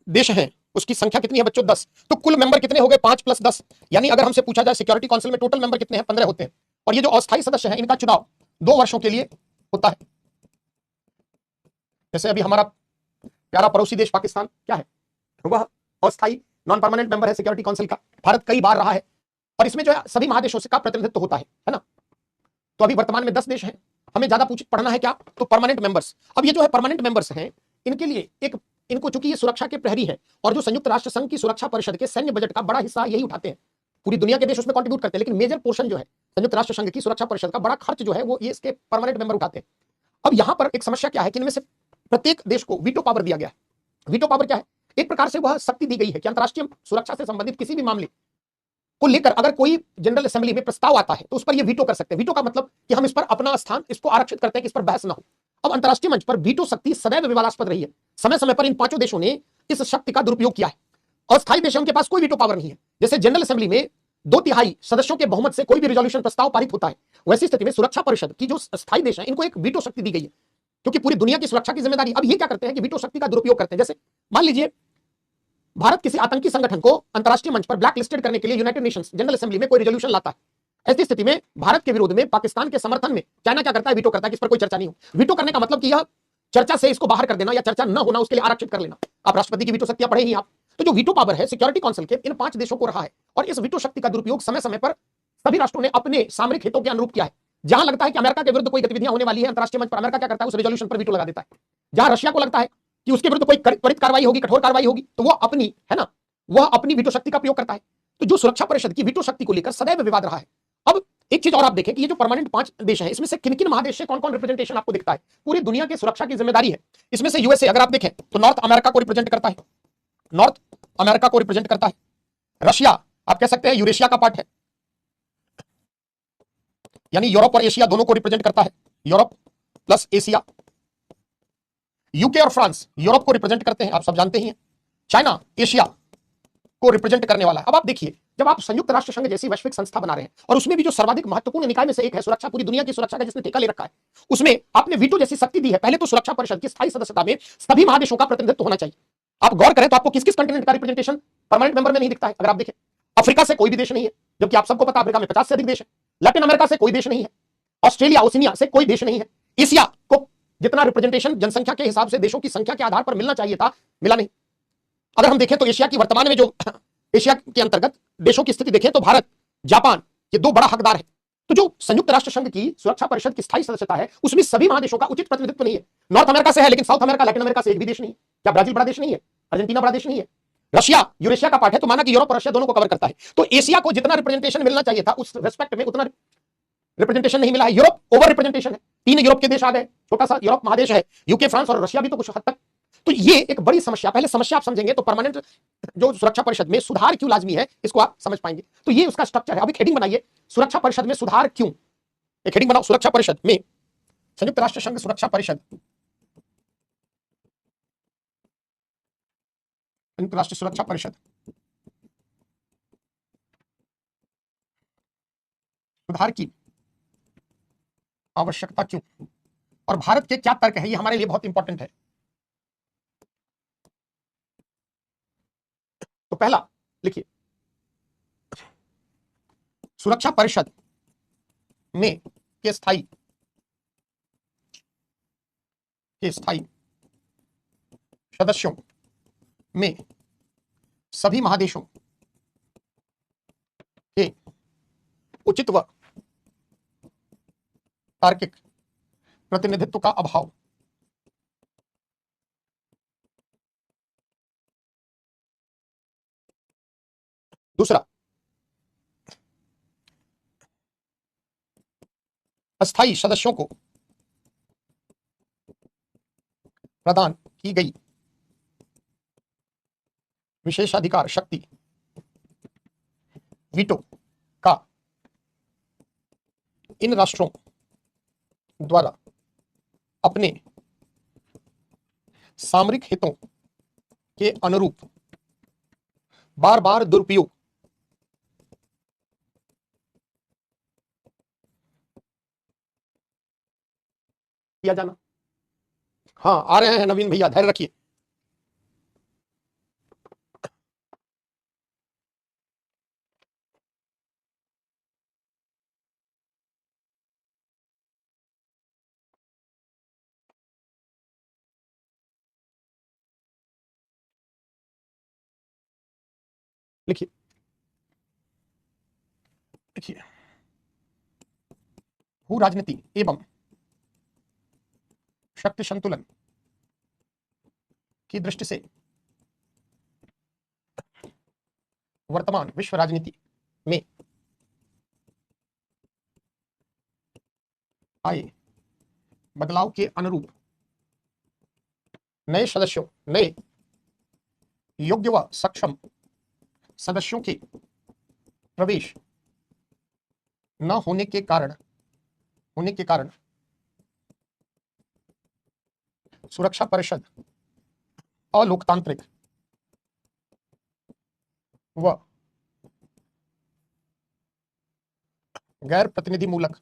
देश हैं उसकी संख्या कितनी है बच्चों? 10। तो कुल मेंबर कितने हो गए? 5 + 10। यानी अगर हमसे पूछा जाए सिक्योरिटी काउंसिल में टोटल मेंबर कितने हैं? 15 होते हैं। और ये जो अस्थाई सदस्य हैं इनका चुनाव 2 वर्षों के लिए होता है। जैसे अभी हमारा प्यारा पड़ोसी देश पाकिस्तान क्या है, वह अस्थाई नॉन परमानेंट मेंबर है सिक्योरिटी काउंसिल का। भारत कई बार रहा है और इसमें जो है सभी महादेशों से का प्रतिनिधित्व होता है ना। तो अभी वर्तमान में 10 देश हैं। हमें ज्यादा पढ़ना है क्या? तो परमानेंट मेंबर्स। अब ये जो है परमानेंट मेंबर्स हैं, इनके लिए एक इनको चूंकि ये सुरक्षा के प्रहरी है और जो संयुक्त राष्ट्र संघ की सुरक्षा परिषद के सैन्य बजट का बड़ा हिस्सा यही उठाते हैं। पूरी दुनिया के देश उसमें कंट्रीब्यूट करते हैं, लेकिन मेजर पोर्शन जो है संयुक्त राष्ट्र संघ की सुरक्षा परिषद का बड़ा खर्च जो है वो ये इसके परमानेंट मेंबर उठाते हैं। अब यहां पर एक समस्या क्या है कि इनमें से प्रत्येक देश को वीटो पावर दिया गया है। वीटो पावर क्या है? एक प्रकार से वह शक्ति दी गई है कि अंतरराष्ट्रीय सुरक्षा से संबंधित किसी भी मामले को लेकर अगर कोई जनरल असेंबली में प्रस्ताव आता है तो उस पर ये वीटो कर सकते हैं। वीटो का मतलब कि हम इस पर अपना स्थान इसको आरक्षित करते हैं कि इस पर बहस ना हो। अब अंतरराष्ट्रीय मंच पर वीटो शक्ति सदैव विवादास्पद रही है। समय समय पर इन 5 देशों ने इस शक्ति का दुरुपयोग किया है। अस्थायी देशों के पास कोई वीटो पावर नहीं है। जैसे जनरल असेंबली में 2/3 सदस्यों के बहुमत से कोई भी रिजोल्यूशन प्रस्ताव पारित होता है, वैसी स्थिति में सुरक्षा परिषद की जो स्थायी देश है इनको एक वीटो शक्ति दी गई है, क्योंकि पूरी दुनिया की सुरक्षा की जिम्मेदारी। अब ये क्या करते हैं कि वीटो शक्ति का दुरुपयोग करते हैं। जैसे मान लीजिए भारत किसी आतंकी संगठन को अंतरराष्ट्रीय मंच पर ब्लैक लिस्टेड करने के लिए यूनाइटेड नेशंस जनरल असेंबली में कोई रिजोल्यूशन लाता है। ऐसी स्थिति में भारत के विरोध में पाकिस्तान के समर्थन में चाइना क्या करता है? वीटो करता है कि इस पर कोई चर्चा नहीं हो। वीटो करने का मतलब कि यह चर्चा से इसको बाहर कर देना या चर्चा न होना उसके लिए आरक्षित कर लेना। आप राष्ट्रपति की वीटो शक्तियां पढ़े ही आप। तो जो वीटो पावर है सिक्योरिटी काउंसिल के इन 5 देशों को रहा है और इस वीटो शक्ति का दुरुपयोग समय समय पर सभी राष्ट्रों ने अपने सामरिक हितों के अनुरूप किया है। जहां लगता है कि अमेरिका के विरुद्ध कोई गतिविधियां होने वाली है अंतरराष्ट्रीय मंच पर, अमेरिका क्या करता है? उस रिजोल्यूशन पर वीटो लगा देता है। जहां रशिया को लगता है कि उसके विरुद्ध कोई त्वरित कार्रवाई होगी, कठोर कार्रवाई होगी, तो वो अपनी है ना वह अपनी वीटो शक्ति का प्रयोग करता है। तो जो सुरक्षा परिषद की वीटो शक्ति को लेकर सदैव विवाद रहा है। अब एक चीज और आप देखें कि ये जो परमानेंट 5 देश हैं इसमें से किन किन महादेश से कौन कौन रिप्रेजेंटेशन आपको दिखता है? पूरी दुनिया की सुरक्षा की जिम्मेदारी है। इसमें से यूएसए अगर आप देखें तो नॉर्थ अमेरिका को रिप्रेजेंट करता है, नॉर्थ अमेरिका को रिप्रेजेंट करता है। रशिया आप कह सकते हैं यूरेशिया का पार्ट है, यानी यूरोप और एशिया दोनों को रिप्रेजेंट करता है, यूरोप प्लस एशिया। यूके और फ्रांस यूरोप को रिप्रेजेंट करते हैं, आप सब जानते ही हैं। चाइना एशिया को रिप्रेजेंट करने वाला है। अब आप देखिए जब आप संयुक्त राष्ट्र संघ जैसी वैश्विक संस्था बना रहे हैं और उसमें भी जो सर्वाधिक महत्वपूर्ण निकाय में से एक है सुरक्षा, पूरी दुनिया की सुरक्षा का जिसने ठेका ले रखा है, उसमें आपने वीटो जैसी शक्ति दी है। पहले तो सुरक्षा परिषद की स्थायी सदस्यता में सभी महादेशों का प्रतिनिधित्व होना चाहिए। आप गौर करें तो आपको किस किस कंटिनेंट का रिप्रेजेंटेशन परमानेंट मेंबर में नहीं दिखता है? अगर आप देखें अफ्रीका से कोई भी देश नहीं है, जबकि आप सबको पता अफ्रीका में 50 से अधिक देश है। लैटिन अमेरिका से कोई देश नहीं है, ऑस्ट्रेलिया ओसिनिया से कोई देश नहीं है। एशिया को जितना रिप्रेजेंटेशन जनसंख्या के हिसाब से देशों की संख्या के आधार पर मिलना चाहिए था, मिला नहीं। अगर हम देखें तो एशिया की वर्तमान में जो एशिया के अंतर्गत देशों की स्थिति देखें तो भारत, जापान ये 2 बड़ा हकदार है। तो जो संयुक्त राष्ट्र संघ की सुरक्षा परिषद की स्थायी सदस्यता है उसमें सभी महादेशों का उचित प्रतिनिधित्व नहीं है। नॉर्थ अमेरिका से है लेकिन साउथ अमेरिका लैटिन अमेरिका से एक भी देश नहीं है। क्या ब्राजील बड़ा देश नहीं है? अर्जेंटीना बड़ा देश नहीं है? रशिया यूरेशिया का पार्ट है, तो माना कि यूरोप और रशिया दोनों को कवर करता है। तो एशिया को जितना रिप्रेजेंटेशन मिलना चाहिए था उस रेस्पेक्ट में उतना रिप्रेजेंटेशन नहीं मिला है। यूरोप ओवर रिप्रेजेंटेशन है, 3 यूरोप के देश आ गए, छोटा सा यूरोप महादेश है, यूके फ्रांस और रशिया भी तो कुछ हद तक। तो ये एक बड़ी समस्या, पहले समस्या आप समझेंगे तो परमानेंट जो सुरक्षा परिषद में सुधार क्यों लाजमी है इसको आप समझ पाएंगे। तो ये उसका स्ट्रक्चर है। अब एक हेडिंग बनाइए, सुरक्षा परिषद में सुधार क्यों। एक हेडिंग बनाओ, सुरक्षा परिषद में, संयुक्त राष्ट्र संघ सुरक्षा परिषद, संयुक्त राष्ट्र सुरक्षा परिषद सुधार की आवश्यकता क्यों और भारत के क्या तर्क है, ये हमारे लिए बहुत इंपॉर्टेंट है। तो पहला लिखिए, सुरक्षा परिषद में के स्थायी सदस्यों में सभी महादेशों के उचित व तार्किक प्रतिनिधित्व का अभाव। दूसरा, अस्थायी सदस्यों को प्रदान की गई विशेषाधिकार शक्ति वीटो का इन राष्ट्रों द्वारा अपने सामरिक हितों के अनुरूप बार बार दुरुपयोग किया जाना। हाँ, आ रहे हैं नवीन भैया, धैर्य रखिए। लिखिए, लिखिए, भू राजनीति एवं शक्ति संतुलन की दृष्टि से वर्तमान विश्व राजनीति में आए बदलाव के अनुरूप नए सदस्यों, नए योग्य व सक्षम सदस्यों के प्रवेश न होने के कारण सुरक्षा परिषद अलोकतांत्रिक व गैर प्रतिनिधिमूलक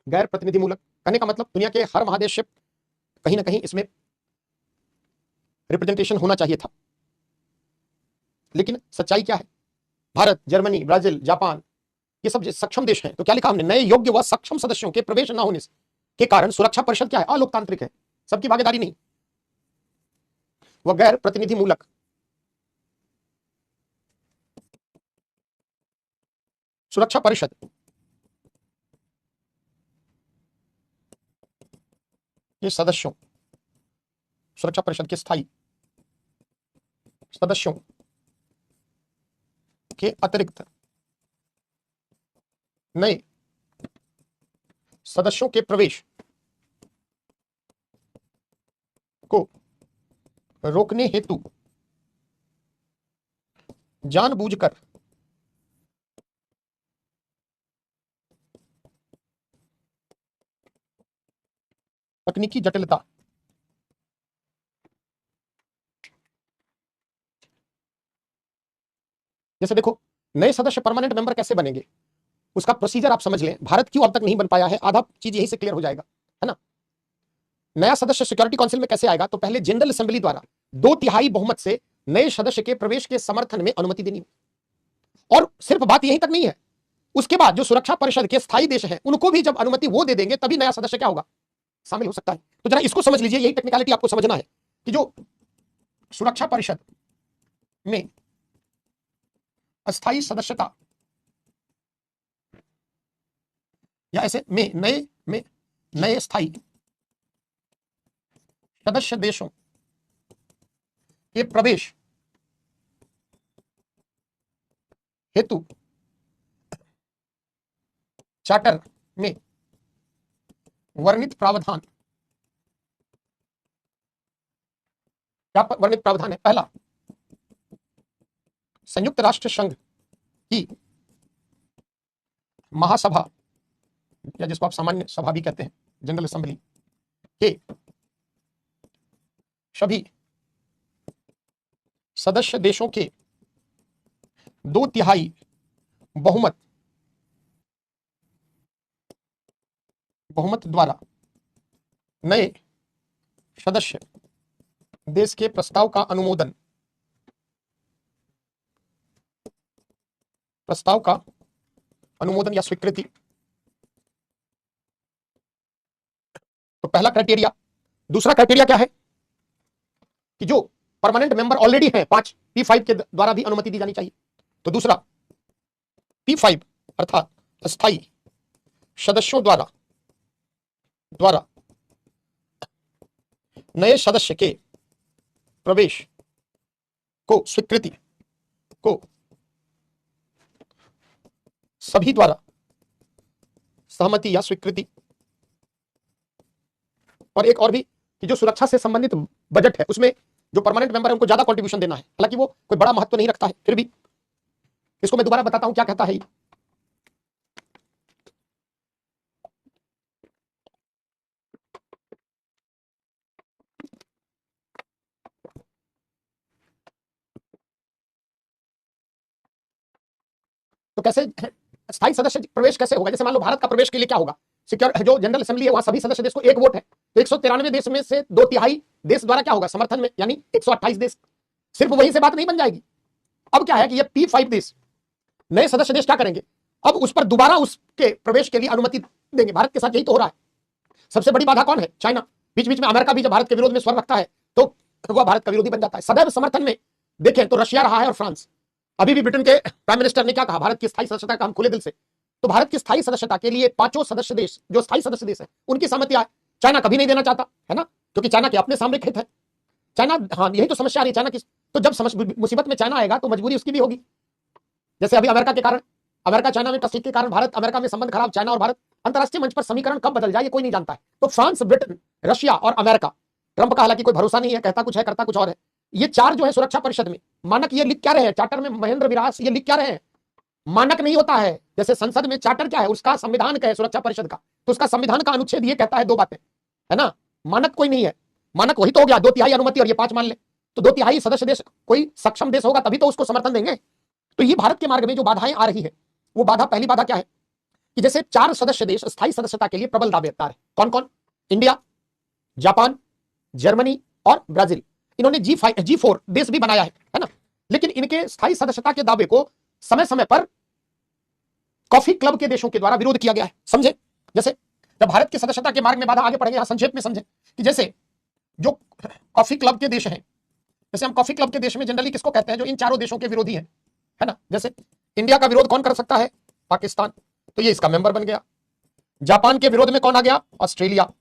कहने का मतलब दुनिया के हर महादेश से कहीं ना कहीं इसमें रिप्रेजेंटेशन होना चाहिए था। लेकिन सच्चाई क्या है? भारत, जर्मनी, ब्राजील, जापान, ये सब सक्षम देश हैं। तो क्या लिखा हमने? नए योग्य व सक्षम सदस्यों के प्रवेश न होने के कारण सुरक्षा परिषद क्या है? अलोकतांत्रिक है, सबकी भागीदारी नहीं, वह गैर प्रतिनिधिमूलक। सुरक्षा परिषद के सदस्यों, सुरक्षा परिषद के स्थायी सदस्यों के अतिरिक्त नए सदस्यों के प्रवेश को रोकने हेतु जानबूझकर तकनीकी जटिलता, जैसे देखो, नए सदस्य परमानेंट मेंबर कैसे बनेंगे, उसका प्रोसीजर आप समझ लें। भारत क्यों अब तक नहीं बन पाया है, आधा चीज यही से क्लियर हो जाएगा, है ना। नया सदस्य सिक्योरिटी काउंसिल में कैसे आएगा? तो पहले जनरल असेंबली द्वारा 2/3 बहुमत से नए सदस्य के प्रवेश के समर्थन में अनुमति देनी। और सिर्फ बात यहीं तक नहीं है, उसके बाद जो सुरक्षा परिषद के स्थायी देश हैं उनको भी जब अनुमति वो दे देंगे तभी नया सदस्य क्या होगा? शामिल हो सकता है। तो जरा इसको समझ लीजिए, यही टेक्निकलिटी आपको समझना है कि जो सुरक्षा परिषद में अस्थायी सदस्यता या ऐसे में नए स्थायी सदस्य देशों के प्रवेश हेतु चार्टर में वर्णित प्रावधान, क्या वर्णित प्रावधान है? पहला, संयुक्त राष्ट्र संघ की महासभा या जिसको आप सामान्य सभा भी कहते हैं, जनरल असेंबली के सभी सदस्य देशों के 2/3 बहुमत द्वारा नए सदस्य देश के प्रस्ताव का अनुमोदन या स्वीकृति। तो पहला क्राइटेरिया। दूसरा क्राइटेरिया क्या है कि जो परमानेंट मेंबर ऑलरेडी हैं 5 P5 के द्वारा भी अनुमति दी जानी चाहिए। तो दूसरा, P5 अर्थात अस्थायी सदस्यों द्वारा नए सदस्य के प्रवेश को स्वीकृति को सभी द्वारा सहमति या स्वीकृति। और एक और भी कि जो सुरक्षा से संबंधित बजट है उसमें जो परमानेंट मेंबर है उनको ज्यादा कंट्रीब्यूशन देना है, हालांकि वो कोई बड़ा महत्व नहीं रखता है, फिर भी इसको मैं दोबारा बताता हूं क्या कहता है। तो कैसे स्थायी सदस्य प्रवेश कैसे होगा? जैसे मान लो भारत का प्रवेश के लिए क्या होगा? सिक्योर जो जनरल असेंबली है वहां सभी सदस्य देश को एक वोट है, तो 193 देश में से 2/3 देश द्वारा क्या होगा, समर्थन में, यानी 128 देश। सिर्फ वहीं से बात नहीं बन जाएगी। अब क्या है कि ये P5 देश, नए सदस्य देश क्या करेंगे, अब उस पर दोबारा उसके प्रवेश के लिए अनुमति देंगे। भारत के साथ यही तो हो रहा है। सबसे बड़ी बाधा कौन है, चाइना। बीच बीच में अमेरिका भी जब भारत के विरोध में स्वर रखता है तो वह भारत का विरोधी बन जाता है। सदैव समर्थन में देखें तो रशिया रहा है और फ्रांस। अभी भी ब्रिटेन के प्राइम मिनिस्टर ने क्या कहा, भारत की स्थायी सदस्यता का हम खुले दिल से, तो भारत की स्थायी सदस्यता के लिए 5 सदस्य देश जो स्थायी सदस्य देश है उनकी सहमति आए। चाइना कभी नहीं देना चाहता है ना, क्योंकि चाइना के अपने सामरिक हित है। चाइना, हाँ यही तो समस्या आ रही है चाइना की। तो जब मुसीबत में चाइना आएगा तो मजबूरी उसकी भी होगी। जैसे अभी अमेरिका के कारण, अमेरिका चाइना में टस्टिक के कारण भारत अमेरिका में संबंध खराब, चाइना और भारत, अंतरराष्ट्रीय मंच पर समीकरण कब बदल जाए ये कोई नहीं जानता है। तो फ्रांस, ब्रिटेन, रशिया और अमेरिका, ट्रंप का हालांकि कोई भरोसा नहीं है, कहता कुछ है करता कुछ और है, ये 4 जो है सुरक्षा परिषद में मानक ये लिख क्या रहे हैं, चार्टर में महेंद्र विरास ये लिख क्या रहे हैं, मानक नहीं होता है। जैसे संसद में चार्टर क्या है, उसका संविधान क्या है सुरक्षा परिषद का, तो उसका संविधान का अनुच्छेद ये कहता है 2 बातें, है ना। मानक कोई नहीं है, मानक वही तो हो गया 2/3 अनुमति और ये 5 मान ले, तो 2/3 सदस्य देश कोई सक्षम देश होगा तभी तो उसको समर्थन देंगे। तो ये भारत के मार्ग में जो बाधाएं आ रही है, वो बाधा, पहली बाधा क्या है कि जैसे 4 सदस्य देश स्थायी सदस्यता के लिए प्रबल दावेदार है। कौन कौन, इंडिया, जापान, जर्मनी और ब्राजील। इन्होंने G4 देश भी बनाया है ना, लेकिन इनके स्थायी सदस्यता के दावे को समय समय पर कॉफी क्लब के देशों के द्वारा विरोध किया गया है। समझे, जैसे जब भारत की सदस्यता के मार्ग में बाधा आगे बढ़ेंगे, यहां संक्षेप में समझे कि जैसे जो कॉफी क्लब के देश हैं, जैसे हम कॉफी क्लब के देश में जनरली किसको कहते हैं, जो इन 4 देशों के विरोधी हैं, है ना। जैसे इंडिया का विरोध कौन कर सकता है, पाकिस्तान, तो ये इसका मेंबर बन गया। जापान के विरोध में कौन आ गया, ऑस्ट्रेलिया।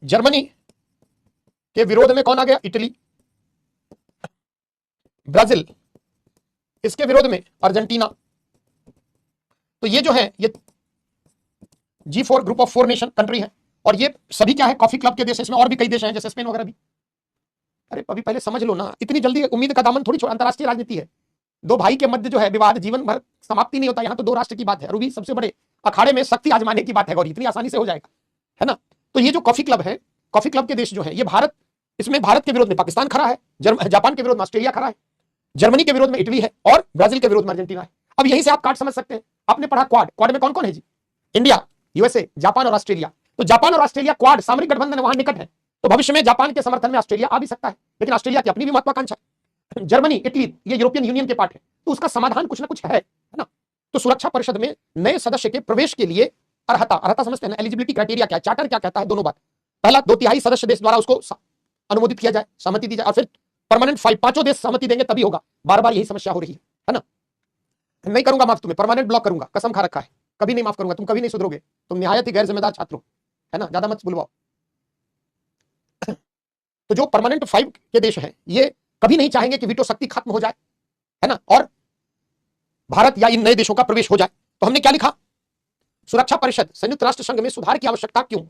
जर्मनी के विरोध में कौन आ गया, इटली। ब्राजील, इसके विरोध में अर्जेंटीना। तो ये जो है ये G4 group of 4 nation country है, और ये सभी क्या है, कॉफी क्लब के देश। इसमें और भी कई देश हैं जैसे स्पेन वगैरह भी। अरे अभी पहले समझ लो ना, इतनी जल्दी उम्मीद का दामन थोड़ी छोड़, अंतरराष्ट्रीय राजनीति है। 2 भाई के मध्य जो है विवाद जीवन भर समाप्ति नहीं होता, यहाँ तो 2 राष्ट्र की बात है, और भी सबसे बड़े अखाड़े में शक्ति आजमाने की बात है, और इतनी आसानी से हो जाएगा, है ना। तो ये जो कॉफी क्लब है, कॉफी क्लब के देश जो है ये भारत, इसमें भारत के विरोध में पाकिस्तान खड़ा है, जापान के विरोध में ऑस्ट्रेलिया खड़ा है, जर्मनी के विरोध में इटली है, और ब्राजील के विरोध में अर्जेंटीना है। अब यहीं से आप कार्ड समझ सकते हैं। आपने पढ़ा क्वाड, क्वाड में कौन कौन है जी, इंडिया, यूएसए, जापान और ऑस्ट्रेलिया। तो जापान और ऑस्ट्रेलिया क्वाड सामरिक गठबंधन वहां निकट है, तो भविष्य में जापान के समर्थन में ऑस्ट्रेलिया आ भी सकता है, लेकिन ऑस्ट्रेलिया की अपनी भी महत्वाकांक्षा है। जर्मनी, इटली ये यूरोपियन यूनियन के पार्ट है, तो उसका समाधान कुछ ना कुछ है ना। तो सुरक्षा परिषद में नए सदस्य के प्रवेश के लिए अर्हता समझते हैं ना, एलिजिबिलिटी क्राइटेरिया क्या है, चार्टर क्या कहता है, दोनों बात। पहला 2/3 सदस्य देश द्वारा उसको अनुमोदित किया जाए, सहमति दी जाए, और फिर परमानेंट 5 देश सहमति देंगे तभी होगा। बार बार यही समस्या हो रही है ना। नहीं करूंगा माफ तुम्हें, परमानेंट ब्लॉक करूंगा, कसम खा रखा है, कभी नहीं माफ करूंगा, तुम कभी नहीं सुधरोगे, तुम निहायत ही गैर जिम्मेदार छात्र हो, है ना, ज्यादा मत बुलवाओ। तो जो परमानेंट 5 के देश हैं ये कभी नहीं चाहेंगे कि वीटो शक्ति खत्म हो जाए, है ना, और भारत या इन नए देशों का प्रवेश हो जाए। तो हमने क्या लिखा, सुरक्षा परिषद संयुक्त राष्ट्र संघ में सुधार की आवश्यकता क्यों,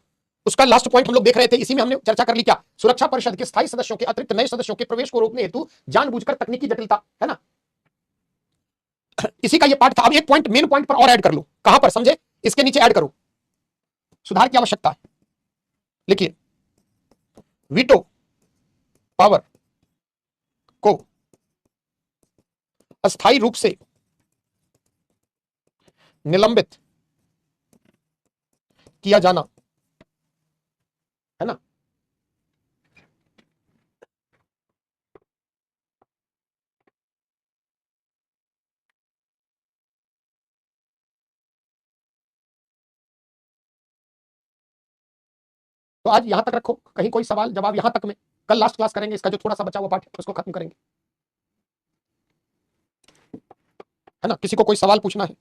उसका लास्ट पॉइंट हम लोग देख रहे थे, इसी में हमने चर्चा कर ली। क्या, सुरक्षा परिषद के स्थायी सदस्यों के अतिरिक्त नए सदस्यों के प्रवेश को रोकने हेतु जानबूझकर तकनीकी जटिलता, है ना, इसी का ये पार्ट था। अब एक पॉइंट मेन पॉइंट पर और ऐड कर लो, कहां पर समझे, इसके नीचे ऐड करो, सुधार की आवश्यकता है। लिखिए, वीटो पावर को अस्थायी रूप से निलंबित किया जाना, है ना। तो आज यहां तक रखो, कहीं कोई सवाल जवाब यहां तक में, कल लास्ट क्लास करेंगे इसका जो थोड़ा सा बचा हुआ पार्ट है उसको खत्म करेंगे, है ना। किसी को कोई सवाल पूछना है